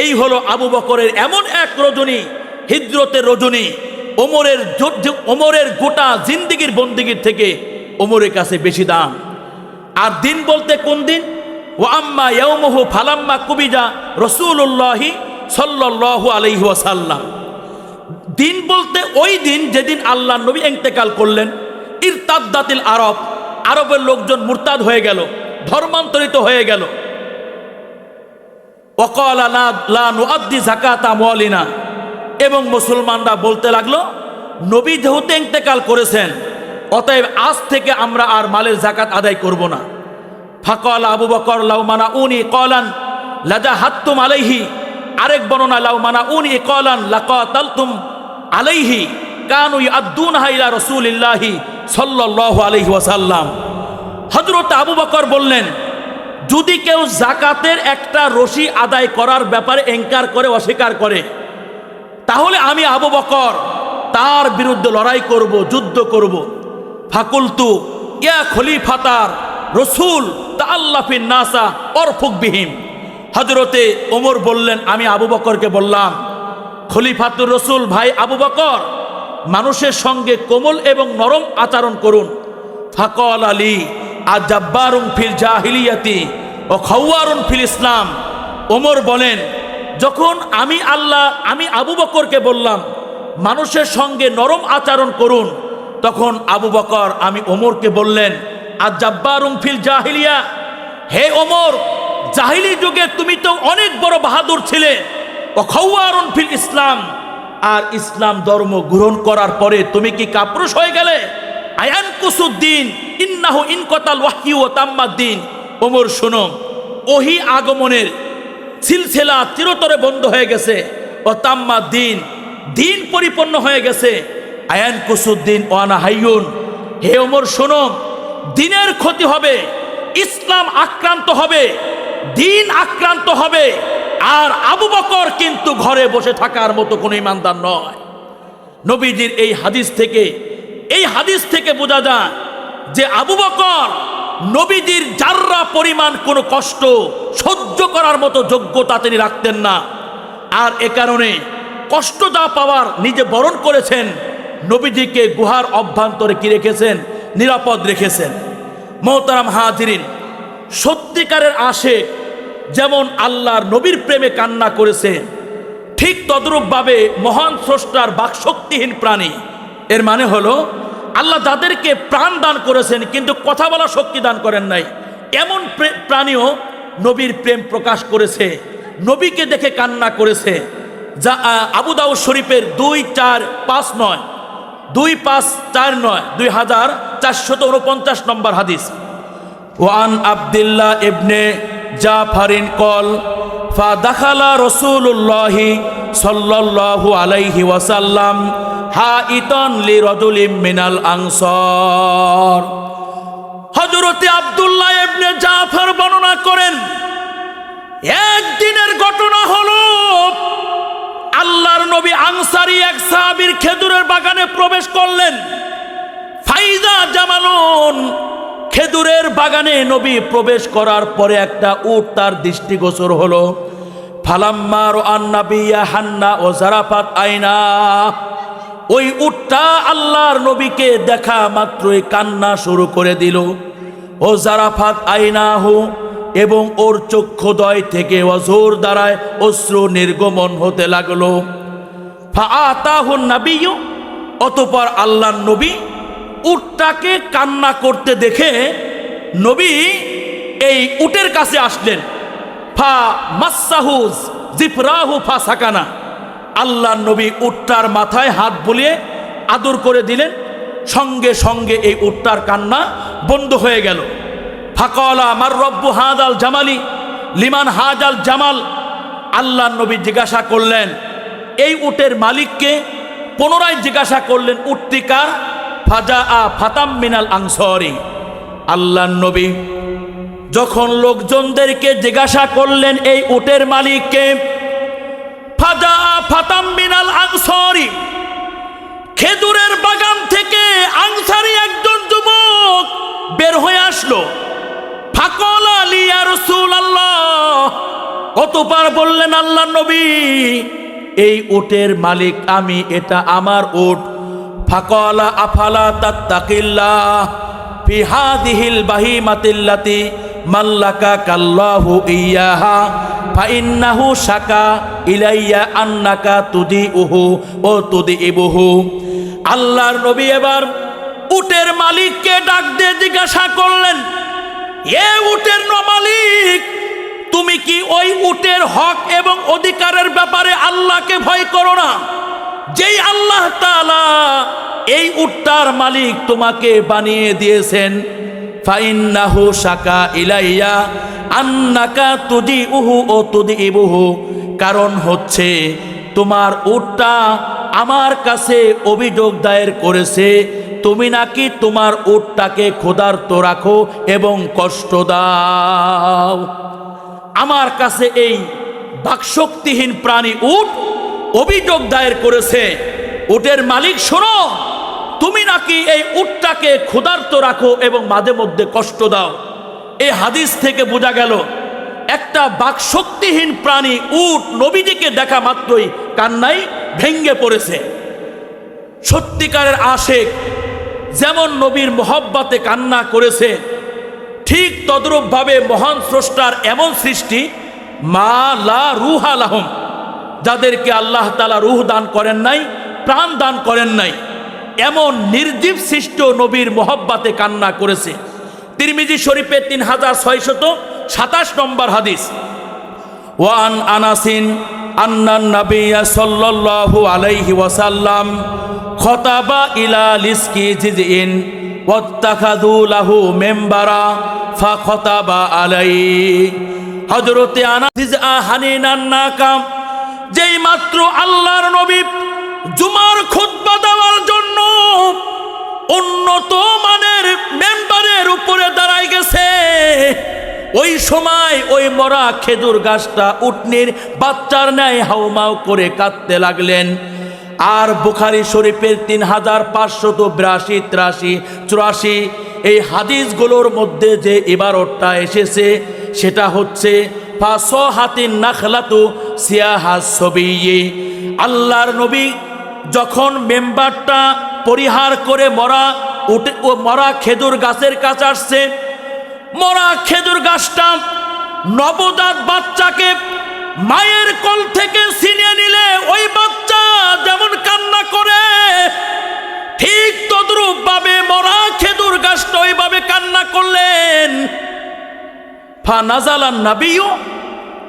এই হলো আবু বকরের এমন এক রজনী, হিজরতের রজনী। ওমরের গোটা জিন্দেগীর বন্দেগীর থেকে ওমরের কাছে বেশি দাম। আর দিন বলতে কোন দিন? ওয়া আম্মা ইয়াউমুহু ফালাম্মা কুবিজা রাসূলুল্লাহি সাল্লাল্লাহু আলাইহি ওয়াসাল্লাম। দিন বলতে ওই দিন যেদিন আল্লাহর নবী ইন্তেকাল করলেন। ইরতাদ্দাতিল আরব, আরবের লোকজন মুরতাদ হয়ে গেল, ধর্মান্তরিত হয়ে গেল। ওয়াকালা লা নুআদ্দি যাকাতা আমওয়ালিনা, এবং মুসলমানরা বলতে লাগলো নবী যেহেতু ইন্তেকাল করেছেন, অতএব আজ থেকে আমরা আর মালের যাকাত আদায় করব না। ফাকালা আবু বকর লাউ মানাউনি ক্বালান লাজাহাতুম আলাইহি, আরেক বর্ণনা লাউ মানাউনি ক্বালান লাকাতালতুম আলাইহি কানু ইয়াদুনহা ইলা রাসূলিল্লাহি সাল্লাল্লাহু আলাইহি ওয়াসাল্লাম। হযরত আবু বকর বললেন, যদি কেউ যাকাতের একটা রশি আদায় করার ব্যাপারে ইনকার করে, অস্বীকার করে, তাহলে আমি আবু বকর তার বিরুদ্ধে লড়াই করব, যুদ্ধ করব। ফাকুলতু ইয়া খলিফাতার রসুল তাআল্লাফিন নাসা অরফুক বিহিম। হযরতে ওমর বললেন, আমি আবু বকরকে বললাম, খলিফাতুর রসুল ভাই আবু বকর, মানুষের সঙ্গে কোমল এবং নরম আচরণ করুন। ফাকাল আলী আজাব্বারুন ফিল জাহিলিয়াতি ও খাওয়ারুন ফিল ইসলাম। ওমর বলেন, যখন আমি আবু বকরকে বললাম মানুষের সঙ্গে নরম আচরণ করুন, তখন আবু বকর আমি ওমরকে বললেন, আজাব্বারুন ফিল জাহিলিয়া, হে ওমর, জাহিলি যুগে তুমি তো অনেক বড় বাহাদুর ছিলে। ও খাওয়ারুন ফিল ইসলাম, আর ইসলাম ধর্ম গ্রহণ করার পরে তুমি কি কাপুরুষ হয়ে গেলে? আয়ান কুসুদ্দিন ইন্নাহু ইনকাতাল ওয়াহয়ু ওয়া তাম্মাদ্দিন। ওমর শোনো, ওহী আগমনের সিলসিলা চিরতরে বন্ধ হয়ে গেছে। ও তাম্মাদ্দিন, দিন পরিপূর্ণ হয়ে গেছে। আয়ান কুসুদ্দিন ওয়ানা হাইয়ুন, হে ওমর শোনো, দিনের ক্ষতি হবে, ইসলাম আক্রান্ত হবে, দিন আক্রান্ত হবে। আর আবু বকর কিন্তু ঘরে বসে থাকার মতো কোনো ইমানদার নয়। নবীজির এই হাদিস থেকে বোঝা যায় যে আবু বকর নবীজির জাররা পরিমাণ কোনো কষ্ট সহ্য করার মতো যোগ্যতা তিনি রাখতেন না। আর এ কারণে কষ্ট যা পাওয়ার নিজে বরণ করেছেন, নবীজিকে গুহার অভ্যন্তরে কি রেখেছেন? নিরাপদ রেখেছেন। মোহতারাম হাজিরিন, সত্যিকারের আশিক যেমন আল্লাহর নবীর প্রেমে কান্না করেছে, ঠিক তদ্রূপভাবে মহান স্রষ্টার বাকশক্তিহীন প্রাণী, এর মানে হলো আল্লাহ যাদেরকে প্রাণ দান করেছেন কিন্তু কথা বলার শক্তি দান করেন নাই, এমন প্রাণীও নবীর প্রেম প্রকাশ করেছে, নবীকে দেখে কান্না করেছে। যা আবু দাউদ শরীফের 2449 নম্বর হাদিস। ওয়ান আব্দুল্লাহ ইবনে জাফারিন কল ফাদাখালা রাসূলুল্লাহি সাল্লাল্লাহু আলাইহি ওয়াসাল্লাম হাইতান লিরাজুলিম মিনাল আনসার। হযরতে আব্দুল্লাহ ইবনে জাফর বর্ণনা করেন, একদিনের ঘটনা হলো আল্লাহর নবী আনসারী এক সাহাবীর খেজুরের বাগানে প্রবেশ করলেন। ফাইজা জামালুন, খেজুরের বাগানে নবী প্রবেশ করার পরে একটা উট তার দৃষ্টিগোচর হলো। ফালাম্মা রাআন নাবিয়্যা হান্না ও জারাফাত আইনা, ওই উটটা আল্লাহর নবীকে দেখা মাত্রই কান্না শুরু করে দিল। ও জারাফাত আইনাহু, এবং ওর চক্ষুদ্বয় থেকে অজোর দ্বারায় অশ্রু নির্গমন হতে লাগলো। ফাআতাহুন নাবিয়্যু, অতঃপর আল্লাহর নবী উটটাকে কান্না করতে দেখে নবী এই উটের কাছে আসলেন। ফা মাসসাহু জিফরাহু ফা সাকানা, আল্লাহর নবী উটটার মাথায় হাত বুলিয়ে আদর করে দিলেন। সঙ্গে সঙ্গে এই উটটার কান্না বন্ধ হয়ে গেল। ফাকালা মার রব্বু হাদাল জামালি লিমান হাজাল জামাল, আল্লাহর নবী জিজ্ঞাসা করলেন এই উটের মালিককে। পুনরায় জিজ্ঞাসা করলেন উটটি কার? ফাজা ফাতাম মিনাল আনসারি, আল্লাহর নবী যখন লোকজনদেরকে জিজ্ঞাসা করলেন এই উটের মালিককে, ফাজা ফাতাম মিনাল আনসারি, খেজুরের বাগান থেকে আনসারি একজন যুবক বের হয়ে আসলো। ফাকালা লি ইয়া রাসূলুল্লাহ, কতবার বললেন আল্লাহর নবী এই উটের মালিক আমি, এটা আমার উট। ফাকালা আফালা তাত্তাকিল্লাহ ফি হাদিহিল বাহিমাতিল্লাতি মাল্লাকা কাল্লাহু ইয়াহা ফাইন্নাহু শাকা ইলাইয়া আন্নাকা তুদিউহু ও তুদিবুহু। আল্লাহর নবী এবার উটের মালিককে ডাক দিয়ে জিজ্ঞাসা করলেন, এ উটের মালিক, তুমি কি ওই উটের হক এবং অধিকারের ব্যাপারে আল্লাহকে ভয় করো না? যেই আল্লাহ তাআলা এই উটটার মালিক তোমাকে বানিয়ে দিয়েছেন, ফাইন্নাহু শাকা ইলাইয়া আন্নাকা তুদিউহু ও তুদিবুহু, কারণ হচ্ছে তোমার উটটা আমার কাছে অভিযোগ দায়ের করেছে তুমি নাকি তোমার উটটাকে ক্ষুধার্ত রাখো এবং কষ্ট দাও। আমার কাছে এই বাকশক্তিহীন প্রাণী উট অভিযোগ দায়ের করেছে। উটের মালিক শোনো, তুমি নাকি এই উটটাকে ক্ষুধার্ত রাখো এবং মাঝে মধ্যে কষ্ট দাও। এই হাদিস থেকে বোঝা গেল একটা বাকশক্তিহীন প্রাণী উট নবীজিকে দেখা মাত্রই কান্নায় ভেঙ্গে পড়েছে। সত্যিকারের আশেক যেমন নবীর মোহব্বতে কান্না করেছে, ঠিক তদ্রূপভাবে মহান স্রষ্টার এমন সৃষ্টি মা লা রুহা লাহুম, যাদেরকে আল্লাহ তাআলা রূহ দান করেন নাই, প্রাণ দান করেন নাই, এমন নির্জীব সৃষ্ট নবীর মোহব্বতে কান্না করেছে। তিরমিজি শরীফে 3627 নম্বর হাদিস। ওয়ান আনাসিন আন্নান নাবিয়্যা সাল্লাল্লাহু আলাইহি ওয়াসাল্লাম খতাবা ইলা লিসকি জিজইন ওয়াত্তাখাযু লাহু মিম্বারা ফাখতাবা আলাইহি। হযরতে আনাস হানিনান নাকাম, যেই মাত্র আল্লাহর নবী জুমার খুতবা দেওয়ার জন্য উন্নত মানের মেম্বারের উপরে দাঁড়ায় গেছে, ওই সময় ওই মরা খেজুর গাছটা উটনির বাচ্চার ন্যায় হাউমাউ করে কাঁদতে লাগলেন। আর বুখারী শরীফের 3582, 83, 84 এই হাদিসগুলোর মধ্যে যে ইবারতটা এসেছে সেটা হচ্ছে ফাসহাতিন নাখলাতু সিয়াহাস সবিয়্যি। আল্লাহর নবী যখন মেম্বারটা পরিহার করে মরা খেজুর গাছের কাছে আসছে, মরা খেজুর গাছটা নবজাত বাচ্চাকে মায়ের কোল থেকে ছিনিয়ে নিলে ওই বাচ্চা যেমন কান্না করে, ঠিক তদ্রূপ ভাবে মরা খেজুর গাছটা ওইভাবে কান্না করলেন। ফানাজালান নাবিয়্যু,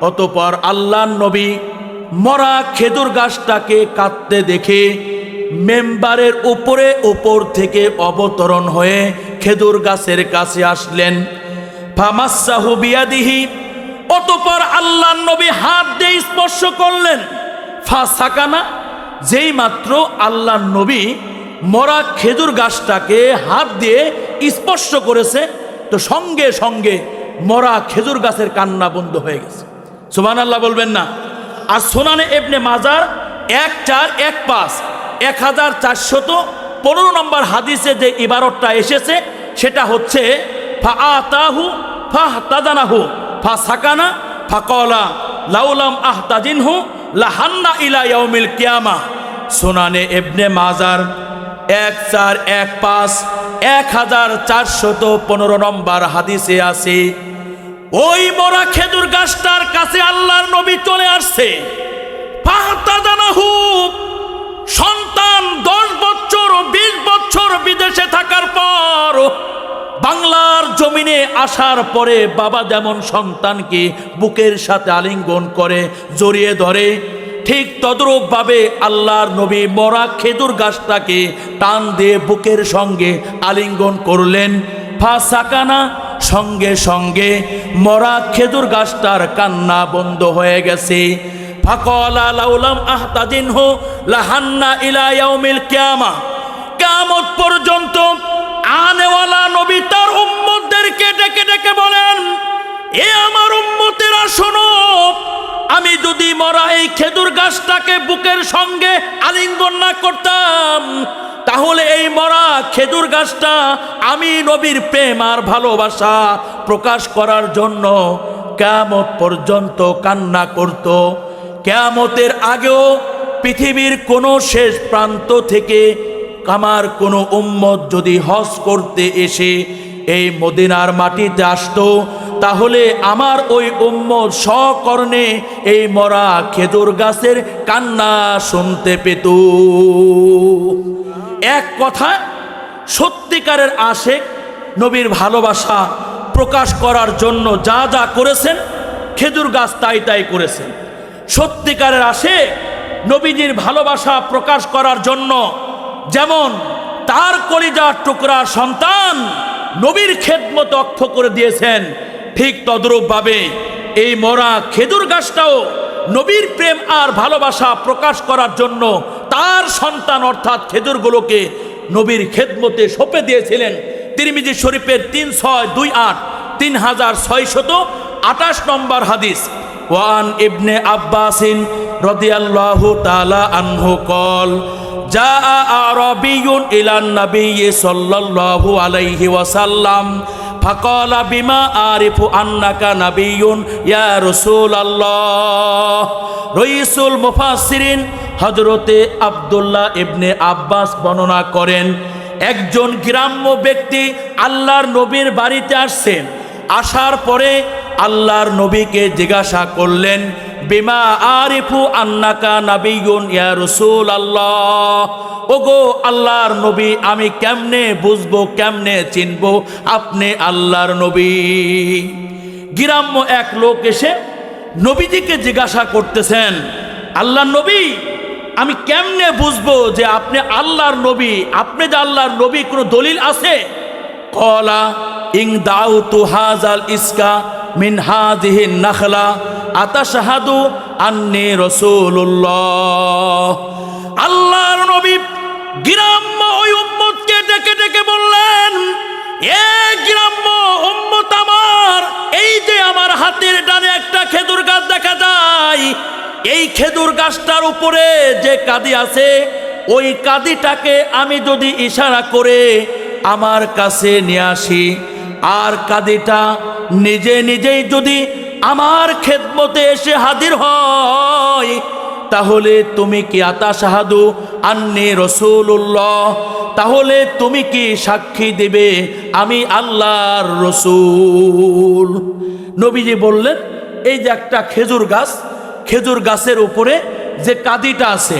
অতঃপর আল্লাহর নবী মরা খেজুর গাছটাকে কাঁদতে দেখে মেম্বারের উপর থেকে অবতরণ হয়ে খেজুর গাছের কাছে আসলেন। ফামাসসাহু বিয়াদিহি, অতঃপর আল্লাহর নবী হাত দিয়ে স্পর্শ করলেন। ফাসাকানা, যেই মাত্র আল্লাহর নবী মরা খেজুর গাছটাকে হাত দিয়ে স্পর্শ করেছে, তো সঙ্গে সঙ্গে মরা খেজুর গাছের কান্না বন্ধ হয়ে গেছে। সুবহানাল্লাহ বলবেন না? আর সুনানে ইবনে মাজার 1415 1415 নম্বর হাদিসে যে ইবারতটা এসেছে সেটা হচ্ছে ফাআতাহু ফাহতাদানাহু ফাসাকানা ফাকালা লাউলাম আহতাজিনহু লাহান্না ইলা ইয়াউমিল কিয়ামা। সুনানে ইবনে মাজার 1415 1415 নম্বর হাদিসে আছে, ওই মরা খেজুর গাছটার কাছে আল্লাহর নবী চলে আসছে। ফাহতাদানাহু, 10 বছর 20 বছর বিদেশে থাকার পর বাংলার জমিনে আসার পরে বাবা যেমন সন্তানকে বুকের সাথে আলিঙ্গন করে জড়িয়ে ধরে, ঠিক তদ্রূপভাবে আল্লাহর নবী মরা খেজুর গাছটাকে টান দিয়ে বুকের সঙ্গে আলিঙ্গন করলেন। ফাসাকানা, সঙ্গে সঙ্গে মরা খেজুর গাছটার কান্না বন্ধ হয়ে গেছে। ফাকালা লাউলাম আহতাজিনহু লাহান্না ইলা ইয়াউমিল কিয়ামা, কিয়ামত পর্যন্ত আনেওয়ালা নবী তার উম্মতদেরকে ডেকে ডেকে বলেন, এ আমার উম্মতেরা শোনো, আমি যদি মরা এই খেজুর গাছটাকে বুকের সঙ্গে আলিঙ্গন না করতাম, তাহলে এই মরা খেজুর গাছটা আমি নবীর প্রেম আর ভালোবাসা প্রকাশ করার জন্য কিয়ামত পর্যন্ত কান্না করত। কিয়ামতের আগেও পৃথিবীর কোনো শেষ প্রান্ত থেকে আমার কোনো উম্মত যদি হজ করতে এসে এই মদিনার মাটিতে আসতো, তাহলে আমার ওই উম্মত সকর্ণে এই মরা খেজুর গাছের কান্না শুনতে পেত। এক কথা, সত্যিকারের আশেক নবীর ভালোবাসা প্রকাশ করার জন্য যা যা করেছেন, খেজুর গাছ তাই তাই করেছেন। সত্যিকারের আশেক নবীজির ভালোবাসা প্রকাশ করার জন্য যেমন তার কলিজার টুকরা সন্তান নবীর খেদমত অক্ষ করে দিয়েছেন, ঠিক তদ্রূপভাবে এই মরা খেজুর গাছটাও নবীর প্রেম আর ভালোবাসা প্রকাশ করার জন্য তার সন্তান অর্থাৎ খেজুরগুলোকে নবীর খেদমতে সঁপে দিয়েছিলেন। তিরমিজি শরীফের 3628 3628 নম্বর হাদিস। ওয়ান ইবনে আব্বাসিন রাদিয়াল্লাহু তাআলা আনহু কল জা আরাবিয়ুন ইলান নবী সাল্লাল্লাহু আলাইহি ওয়াসাল্লাম ফাকালা বিমা আরিফু আন্নাকা নবিয়্যুন ইয়া রাসূলুল্লাহ। রাইসুল মুফাসসিরিন হযরতে আব্দুল্লাহ ইবনে আব্বাস বর্ণনা করেন, একজন গ্রাম্য ব্যক্তি আল্লাহর নবীর বাড়িতে আসছেন। আসার পরে আল্লাহর নবীকে জিজ্ঞাসা করলেন, বিমা আরিফু আন্নাকা নবিয়্যুন ইয়া রাসূলুল্লাহ, ওগো আল্লাহর নবী, আমি কেমনে বুঝবো, কেমনে চিনবো আপনি আল্লাহর নবী? গ্রাম্য এক লোক এসে নবীজিকে জিজ্ঞাসা করতেছেন, আল্লাহর নবী, আমি কেমনে বুঝবো যে আপনি আল্লাহর নবী? আপনি যে আল্লাহর নবী, কোনো দলিল আছে? কলা ইং দাউতু হাজাল ইসকা মিন হাযিহিন নাখলা আতাশহাদু আন্নী রাসূলুল্লাহ। আল্লাহর নবী গ্রাম্য ওই উম্মতকে ডেকে ডেকে বললেন, এ গ্রাম্য উম্মত আমার, এই যে আমার হাতের ডানে একটা খেজুর গাছ দেখা যায়, এই খেজুর গাছটার উপরে যে কাদি আছে, ওই কাদিটাকে আমি যদি ইশারা করে আমার কাছে নিয়ে আসি, আর কাদিটা নিজে নিজেই যদি আমার খেদমতে এসে হাজির হয়, তাহলে তুমি কি আতাশহাদু আন্নী রাসূলুল্লাহ, তাহলে তুমি কি সাক্ষী দিবে আমি আল্লাহর রসুল? নবীজি বললেন, এই যে একটা খেজুর গাছ, খেজুর গাছের উপরে যে কাদিটা আছে,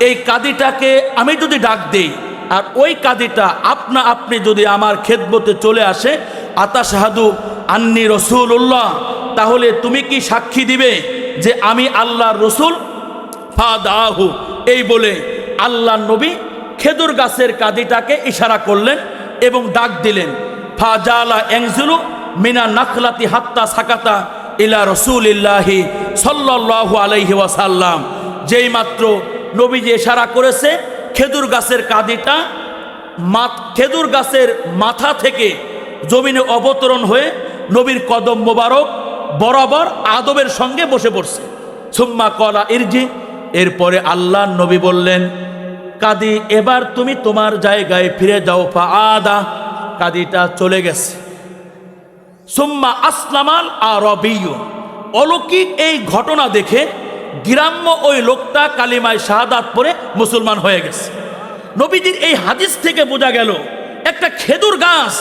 এই কাদিটাকে আমি যদি ডাক দেই, আর ওই কাদিটা আপনি যদি আমার খেদমতে চলে আসে, আতাশহাদু আন্নী রাসূলুল্লাহ, তাহলে তুমি কি সাক্ষী দিবে যে আমি আল্লাহর রসুল? ফাদাহু, এই বলে আল্লাহর নবী খেজুর গাছের কাদিটাকে ইশারা করলেন এবং ডাক দিলেন। ফাজালা এনজুলু মিনা নাখলাতি হাত্তা সাকাতা ইলা রাসূলিল্লাহি সাল্লাল্লাহু আলাইহি ওয়াসাল্লাম। যেই মাত্র নবীজি ইশারা করেছে, খেজুর গাছের কাদিটা খেজুর গাছের মাথা থেকে জমিনে অবতরণ হয়ে নবীর কদম মোবারক বরাবর আদবের সঙ্গে বসে পড়ছে। সুম্মা কলা ইরজি, এরপরে আল্লাহর নবী বললেন, কাদি এবার তুমি তোমার জায়গায় ফিরে যাও। ফাআদা, কাদিটা চলে গেছে। সুম্মা আসলামাল আরবিয়্যু, অলৌকিক এই ঘটনা দেখে গ্রাম্য ওই লোকটা কালিমায় শাহাদাত পড়ে মুসলমান হয়ে গেছে। নবীজির এই হাদিস থেকে বোঝা গেল, একটা খেজুর গাছ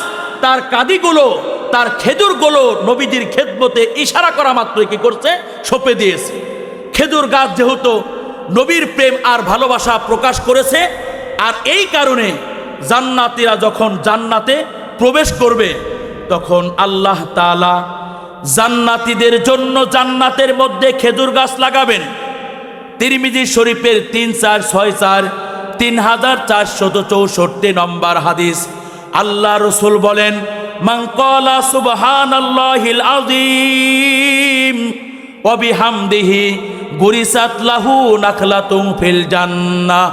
তার কাদিগুলো, তার খেজুরগুলো নবীজির খেদমতে ইশারা করা মাত্রই কি করছে? সঁপে দিয়েছে। খেজুর গাছ যেহেতু নবীর প্রেম আর ভালোবাসা প্রকাশ করেছে, আর এই কারণে জান্নাতীরা যখন জান্নাতে প্রবেশ করবে তখন আল্লাহ তাআলা জান্নাতীদের জন্য জান্নাতের মধ্যে খেজুর গাছ লাগাবেন। তিরমিজি শরীফের 3464 3464 নম্বর হাদিস। আল্লাহ রসুল বলেন, মান ক্বালা সুবহানাল্লাহিল আযীম ওয়া বিহামদিহি গুরিসাত লাহু নাখলাতুন ফিল জান্নাহ।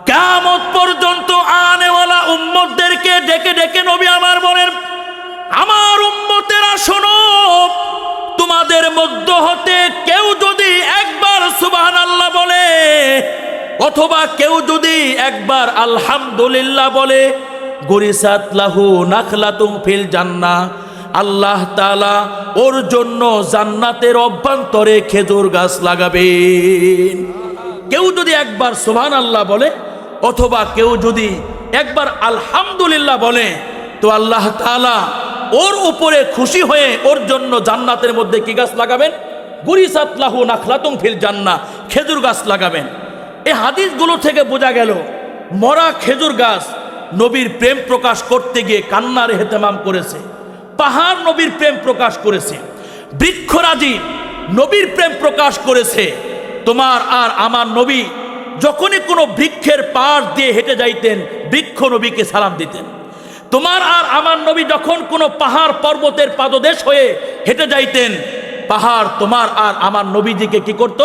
কিয়ামত পর্যন্ত আনেওয়ালা উম্মতদেরকে ডেকে ডেকে নবী আমার বলেন, আমার উম্মতেরা শোনো, তোমাদের মধ্য হতে কেউ যদি একবার সুবহানাল্লাহ বলে অথবা কেউ যদি একবার আলহামদুলিল্লাহ বলে, গুরিসাত লাহু নাখলাতুন ফিল জান্নাহ, আল্লাহ তাআলা ওর জন্য জান্নাতের অভ্যন্তরে খেজুর গাছ লাগাবেন। কেউ যদি একবার সুবহানাল্লাহ বলে অথবা কেউ যদি একবার আলহামদুলিল্লাহ বলে, তো আল্লাহ তাআলা ওর উপরে খুশি হয়ে ওর জন্য জান্নাতের মধ্যে কি গাছ লাগাবেন? গুরিসাত লাহু নাখলাতুন ফিল জান্নাহ, খেজুর গাছ লাগাবেন। এই হাদিসগুলো থেকে বোঝা গেল মরা খেজুর গাছ নবীর প্রেম প্রকাশ করতে গিয়ে কান্নার ইহতেমাম করেছে। পাহাড় নবীর প্রেম প্রকাশ করেছে, বৃক্ষরাজি নবীর প্রেম প্রকাশ করেছে। তোমার আর আমার নবী যখনই কোনো বৃক্ষের পাশ দিয়ে হেঁটে যাইতেন, বৃক্ষ নবীকে সালাম দিতেন। তোমার আর আমার নবী যখন কোনো পাহাড় পর্বতের পাদদেশ হয়ে হেঁটে যাইতেন, পাহাড় তোমার আর আমার নবীজিকে কি করত?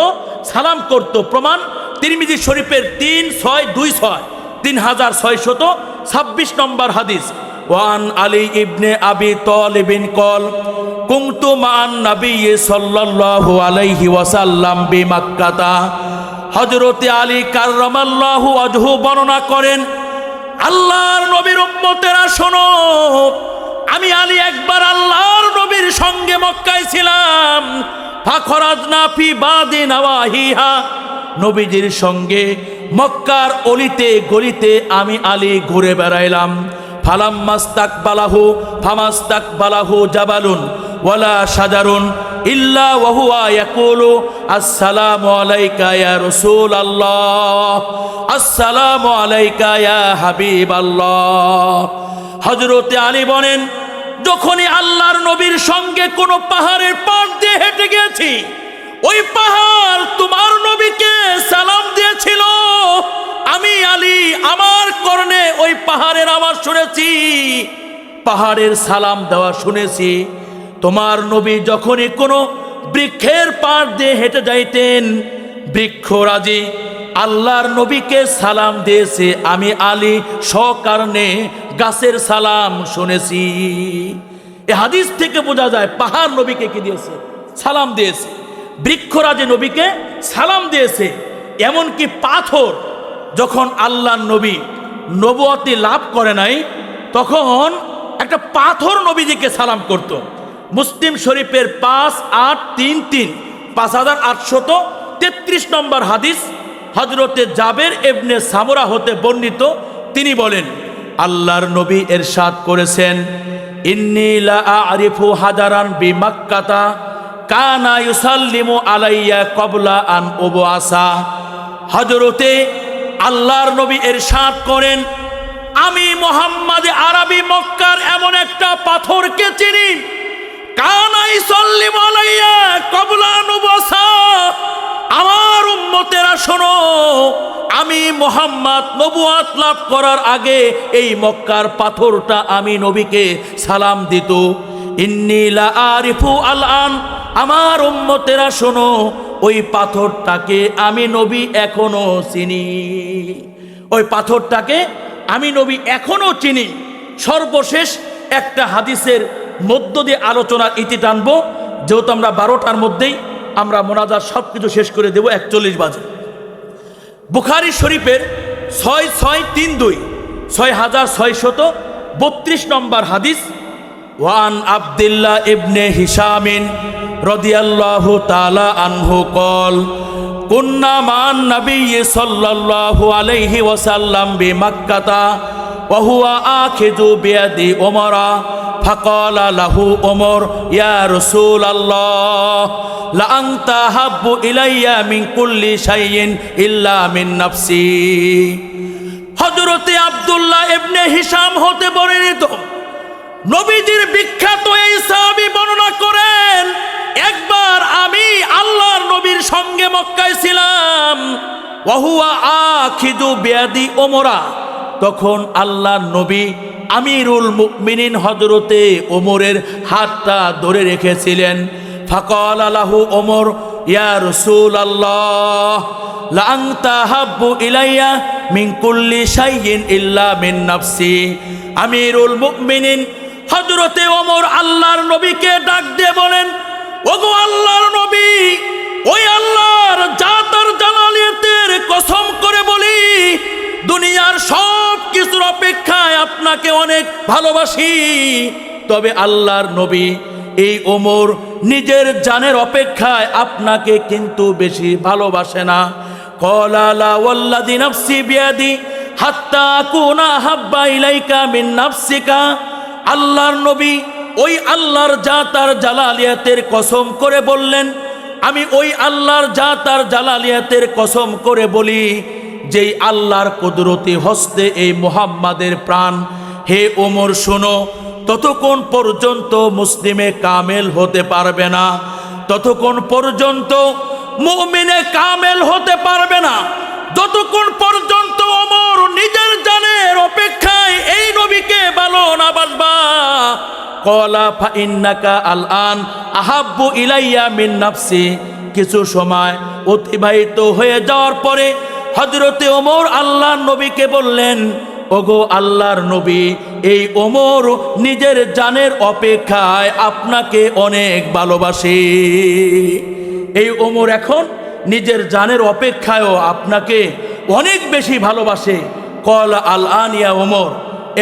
সালাম করত। প্রমাণ তিরমিজি শরীফের 3626 নম্বর হাদিস। ওয়ান আলী ইবনে আবি তালিবিন কল কুনতু মান নবী সাল্লাল্লাহু আলাইহি ওয়াসাল্লাম বিমাক্কাতা। হযরতে আলী কাররামাল্লাহু ওয়াজহু বর্ণনা করেন, আল্লাহর নবীর উম্মতেরা শোনো, আমি আলী একবার আল্লাহর নবীর সঙ্গে মক্কায় ছিলাম। ফাখরাজনা ফি বাদি নওয়াহিহা, নবীজির সঙ্গে মক্কার অলিতে গলিতে আমি আলী ঘুরে বেড়াইলাম। ফামাস্তাকবালাহু জাবালুন ওয়ালা শাজারুন ইল্লা ওয়া হুয়া ইয়াকুলু আসসালামু আলাইকা ইয়া রাসূলুল্লাহ, আসসালামু আলাইকা ইয়া হাবিবাল্লাহ। হযরতে আলী বলেন, যখনই আল্লাহর নবীর সঙ্গে কোনো পাহাড়ের পাশ দিয়ে হেঁটে গেছি, ওই পাহাড় তোমার নবীকে সালাম দিয়েছিল। আমি আলী আমার কর্ণে ওই পাহাড়ের আওয়াজ শুনেছি, পাহাড়ের সালাম দেওয়া শুনেছি। তোমার নবী যখনই কোনো বৃক্ষের পাশ দিয়ে হেঁটে যাইতেন, বৃক্ষরাজি আল্লাহর নবীকে সালাম দিয়েছে। আমি আলী সকারণে গাছের সালাম শুনেছি। এই হাদিস থেকে বোঝা যায় পাহাড় নবীকে কি দিয়েছে? সালাম দিয়েছে। বৃক্ষরাজি নবীকে সালাম দিয়েছে। এমনকি পাথর যখন আল্লাহর নবী নবুয়তি লাভ করে নাই, তখন একটা পাথর নবীজিকে সালাম করত। মুসলিম শরীফের 5833 নম্বর হাদিস। হযরতে জাবের ইবনে সামুরা হতে বর্ণিত, তিনি বলেন, আল্লাহর নবী ইরশাদ করেছেন, ইন্নী লা আরিফু হাজারান বিমাক্কাতা কানা ইউসাল্লিমু আলাইয়া ক্বাবলা আন উবআসা। হযরতে আল্লাহর নবী ইরশাদ করেন, আমি মুহাম্মদ আরবি মক্কার এমন একটা পাথরকে চিনি, কানা ইউসাল্লিমু আলাইয়া ক্বাবলা আন উবআসা। আমার উম্মতেরা শোনো, আমি মুহাম্মদ নবুয়ত লাভ করার আগে এই মক্কার পাথরটা আমি নবীকে সালাম দিত। ইন্নী লা আরিফু আল-আন, আমার উম্মতেরা শোনো, ওই পাথরটাকে আমি নবী এখনো চিনি। ওই পাথরটাকে আমি নবী এখনো চিনি। সর্বশেষ একটা হাদিসের মধ্য দিয়ে আলোচনার ইতি টানবো, যেহেতু আমরা 12টার মধ্যেই আমরা মোনাজাত সব কিছু শেষ করে দেব, 41 বাজে। বুখারী শরীফের 6632 নম্বর হাদিস। ওয়ান আব্দুল্লাহ ইবনে হিশামিন রাদিয়াল্লাহু তাআলা আনহু কল কুন্না মান নবী সাল্লাল্লাহু আলাইহি ওয়াসাল্লাম বিমাক্কাতা ওয়া হুয়া আখিযু বিয়াদি উমরা ফাকালা লাহু উমর ইয়া রাসূলুল্লাহ লা আনতা হাব্বু ইলাইয়া মিন কুল্লি শাইইন ইল্লা মিন নাফসি। হযরতে আব্দুল্লাহ ইবনে হিশাম হতে বর্ণিত নবীজির বিখ্যাত এই সাহাবী বর্ণনা করেন, একবার আমি আল্লাহর নবীর সঙ্গে মক্কায় ছিলাম, ওয়াহুয়া আখিযু বিয়াদি ওমরা। তখন আল্লাহর নবী আমিরুল মুমিনিন হযরতে ওমরের হাতটা ধরে রেখেছিলেন। ফাকালা লাহু ওমর, ইয়া রাসূলুল্লাহ লা আনতা হাব্বু ইলাইয়া মিন কুল্লি শাইইন ইল্লা মিন নাফসি। আমিরুল মুমিনিন হযরতে ওমর আল্লাহর নবীকে ডাক দিয়ে বলেন, ওগো আল্লাহর নবী, ওই আল্লাহর জাতার জালালিয়াতের কসম করে বলি, দুনিয়ার সব কিছুর অপেক্ষায় আপনাকে অনেক ভালোবাসি। তবে আল্লাহর নবী, এই ওমর নিজের জানের অপেক্ষায় আপনাকে কিন্তু বেশি ভালোবাসে না। ক্বালা লা ওয়াল্লাযী নাফসি বিয়াদি হাত্তা আকুনা হাব্বা ইলাইকা মিন নাফসিকা। আল্লাহর নবী ওই আল্লাহর জাতার জালালিয়াতের কসম করে বললেন, আমি ওই আল্লাহর জাতার জালালিয়াতের কসম করে বলি, যেই আল্লাহর কুদরতি হস্তে এই মুহাম্মাদের প্রাণ। হে ওমর শোনো, ততক্ষণ পর্যন্ত মুসলিমে কামেল হতে পারবে না, ততক্ষণ পর্যন্ত মুমিনে কামেল হতে পারবে না, যতক্ষণ পর্যন্ত ওমর নিজের জানের অপেক্ষায় এই নবীকে ভালো না বাসবা। ক্বালা ফা ইন্নাকা আলআন আহাব্বু ইলাইয়া মিন নাফসি। কিছু সময় অতিবাহিত হয়ে যাওয়ার পরে হযরতে ওমর আল্লাহর নবীকে বললেন, ওগো আল্লাহর নবী, এই ওমর নিজের জানের অপেক্ষায় আপনাকে অনেক ভালোবাসে। এই ওমর এখন নিজের জানের অপেক্ষায়ও আপনাকে অনেক বেশি ভালোবাসে। ক্বালা আলআন ইয়া ওমর।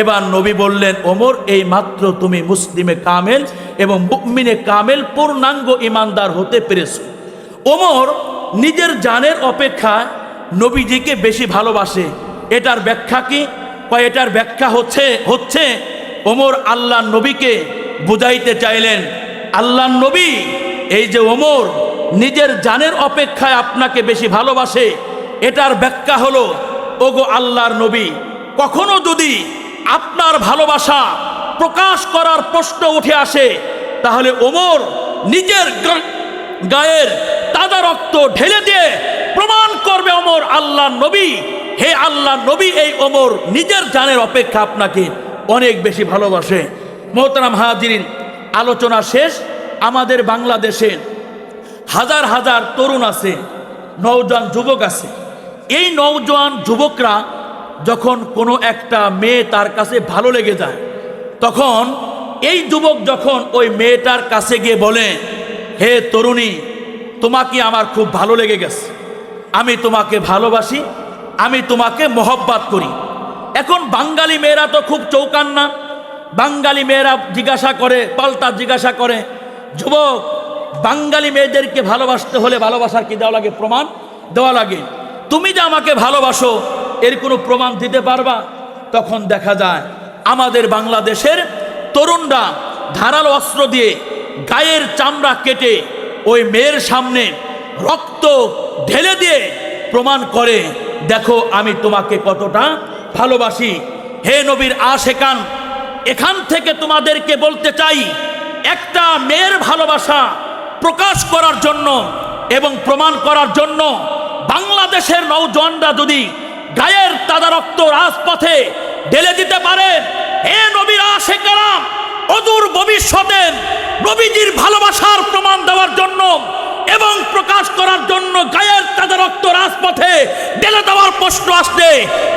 এবার নবী বললেন, ওমর, এই মাত্র তুমি মুসলিমে কামেল এবং মুমিনে কামেল পূর্ণাঙ্গ ইমানদার হতে পেরেছো। ওমর নিজের জানের অপেক্ষায় নবীজিকে বেশি ভালোবাসে। এটার ব্যাখ্যা কি? এটার ব্যাখ্যা হচ্ছে ওমর আল্লাহ নবীকে বুঝাইতে চাইলেন, আল্লাহ নবী, এই যে ওমর নিজের জানের অপেক্ষায় আপনাকে বেশি ভালোবাসে, এটার ব্যাখ্যা হলো, ওগো আল্লাহর নবী, কখনো যদি আপনার ভালোবাসা প্রকাশ করার প্রশ্ন উঠে আসে, তাহলে ওমর নিজের গায়ের তাজা রক্ত ঢেলে দিয়ে প্রমাণ করবে, ওমর আল্লাহর নবী, হে আল্লাহর নবী, এই ওমর নিজের জানের অপেক্ষা আপনাকে অনেক বেশি ভালোবাসে। মোহতারাম হাজিরিন, আলোচনা শেষ। আমাদের বাংলাদেশে হাজার হাজার তরুণ আছে, নওজোয়ান যুবক আছে। এই নওজোয়ান যুবকরা যখন কোনো একটা মেয়ে তার কাছে ভালো লেগে যায়, তখন এই যুবক যখন ওই মেয়েটার কাছে গিয়ে বলে, হে তরুণী, তোমাকে আমার খুব ভালো লেগে গেছে, আমি তোমাকে ভালোবাসি, আমি তোমাকে মহব্বত করি। এখন বাঙালি মেয়েরা তো খুব চৌকান্না, বাঙালি মেয়েরা জিজ্ঞাসা করে, পাল্টা জিজ্ঞাসা করে, যুবক, বাঙালি মেয়েদেরকে ভালোবাসতে হলে ভালোবাসার কি দেওয়া লাগে? প্রমাণ দেওয়া লাগে। তুমি যে আমাকে ভালোবাসো এর কোনো প্রমাণ দিতে পারবা? তখন দেখা যায় আমাদের বাংলাদেশের তরুণরা ধারালো অস্ত্র দিয়ে গায়ের চামড়া কেটে ওই মেয়ের সামনে রক্ত ঢেলে দিয়ে প্রমাণ করে, দেখো আমি তোমাকে কতটা ভালোবাসি। হে নবীর আশেকান, এখান থেকে তোমাদেরকে বলতে চাই, একটা মেয়ের ভালোবাসা প্রকাশ করার জন্য এবং প্রমাণ করার জন্য বাংলাদেশের নওজোয়ানরা যদি গায়ের তাজা রক্ত রাজপথে ঢেলে দিতে পারে, হে নবীর আশেকারা, অদূর ভবিষ্যতে নবীজির ভালোবাসার প্রমাণ দেওয়ার জন্য এবং প্রকাশ করার জন্য গায়ের তাজা রক্ত রাজপথে ঢেলে দেওয়ার প্রশ্ন আসলে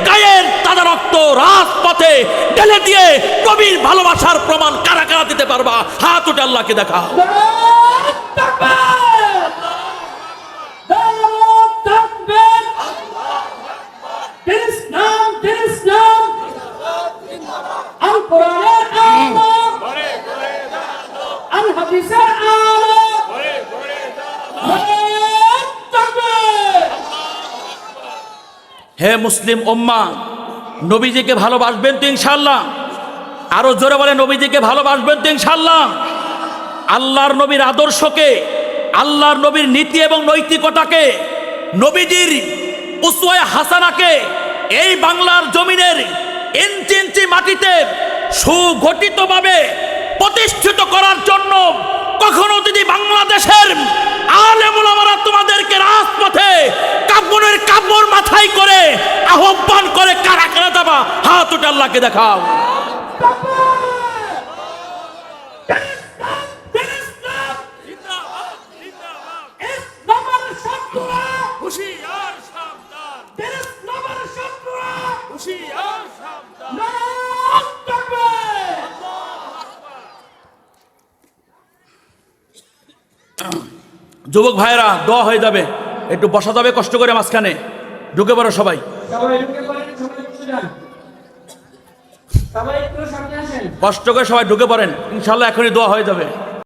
গায়ের তাজা রক্ত রাজপথে ঢেলে দিয়ে নবীর ভালোবাসার প্রমাণ কারা কারা দিতে পারবা? হাত উঠে আল্লাহকে দেখা। হে মুসলিম উম্মাহ, নবীজিকে ভালোবাসবেন তো ইনশাআল্লাহ? আরো জোরে বলে, নবীজিকে ভালোবাসবেন তো ইনশাআল্লাহ? আল্লাহর নবীর আদর্শকে, আল্লাহর নবীর নীতি এবং নৈতিকতাকে, নবীজির উসওয়ায়ে হাসানাকে এই বাংলার জমিনের ইঞ্চি ইঞ্চি মাটিতে সুগঠিতভাবে প্রতিষ্ঠিত করার জন্য কখনো যদি বাংলাদেশের আলেম ওলামারা তোমাদেরকে রাজপথে কাপড়ের কাপড় মাথায় করে আহ্বান করে কারা কারা যাবা, হাত উঠে আল্লাহকে দেখাও। যুবক ভাইরা দোয়া হয়ে যাবে, একটু বসা যাবে কষ্ট করে, মাঝখানে ঢুকে পড়ো সবাই, কষ্ট করে সবাই ঢুকে পড়েন, ইনশাল্লাহ এখনই দোয়া হয়ে যাবে।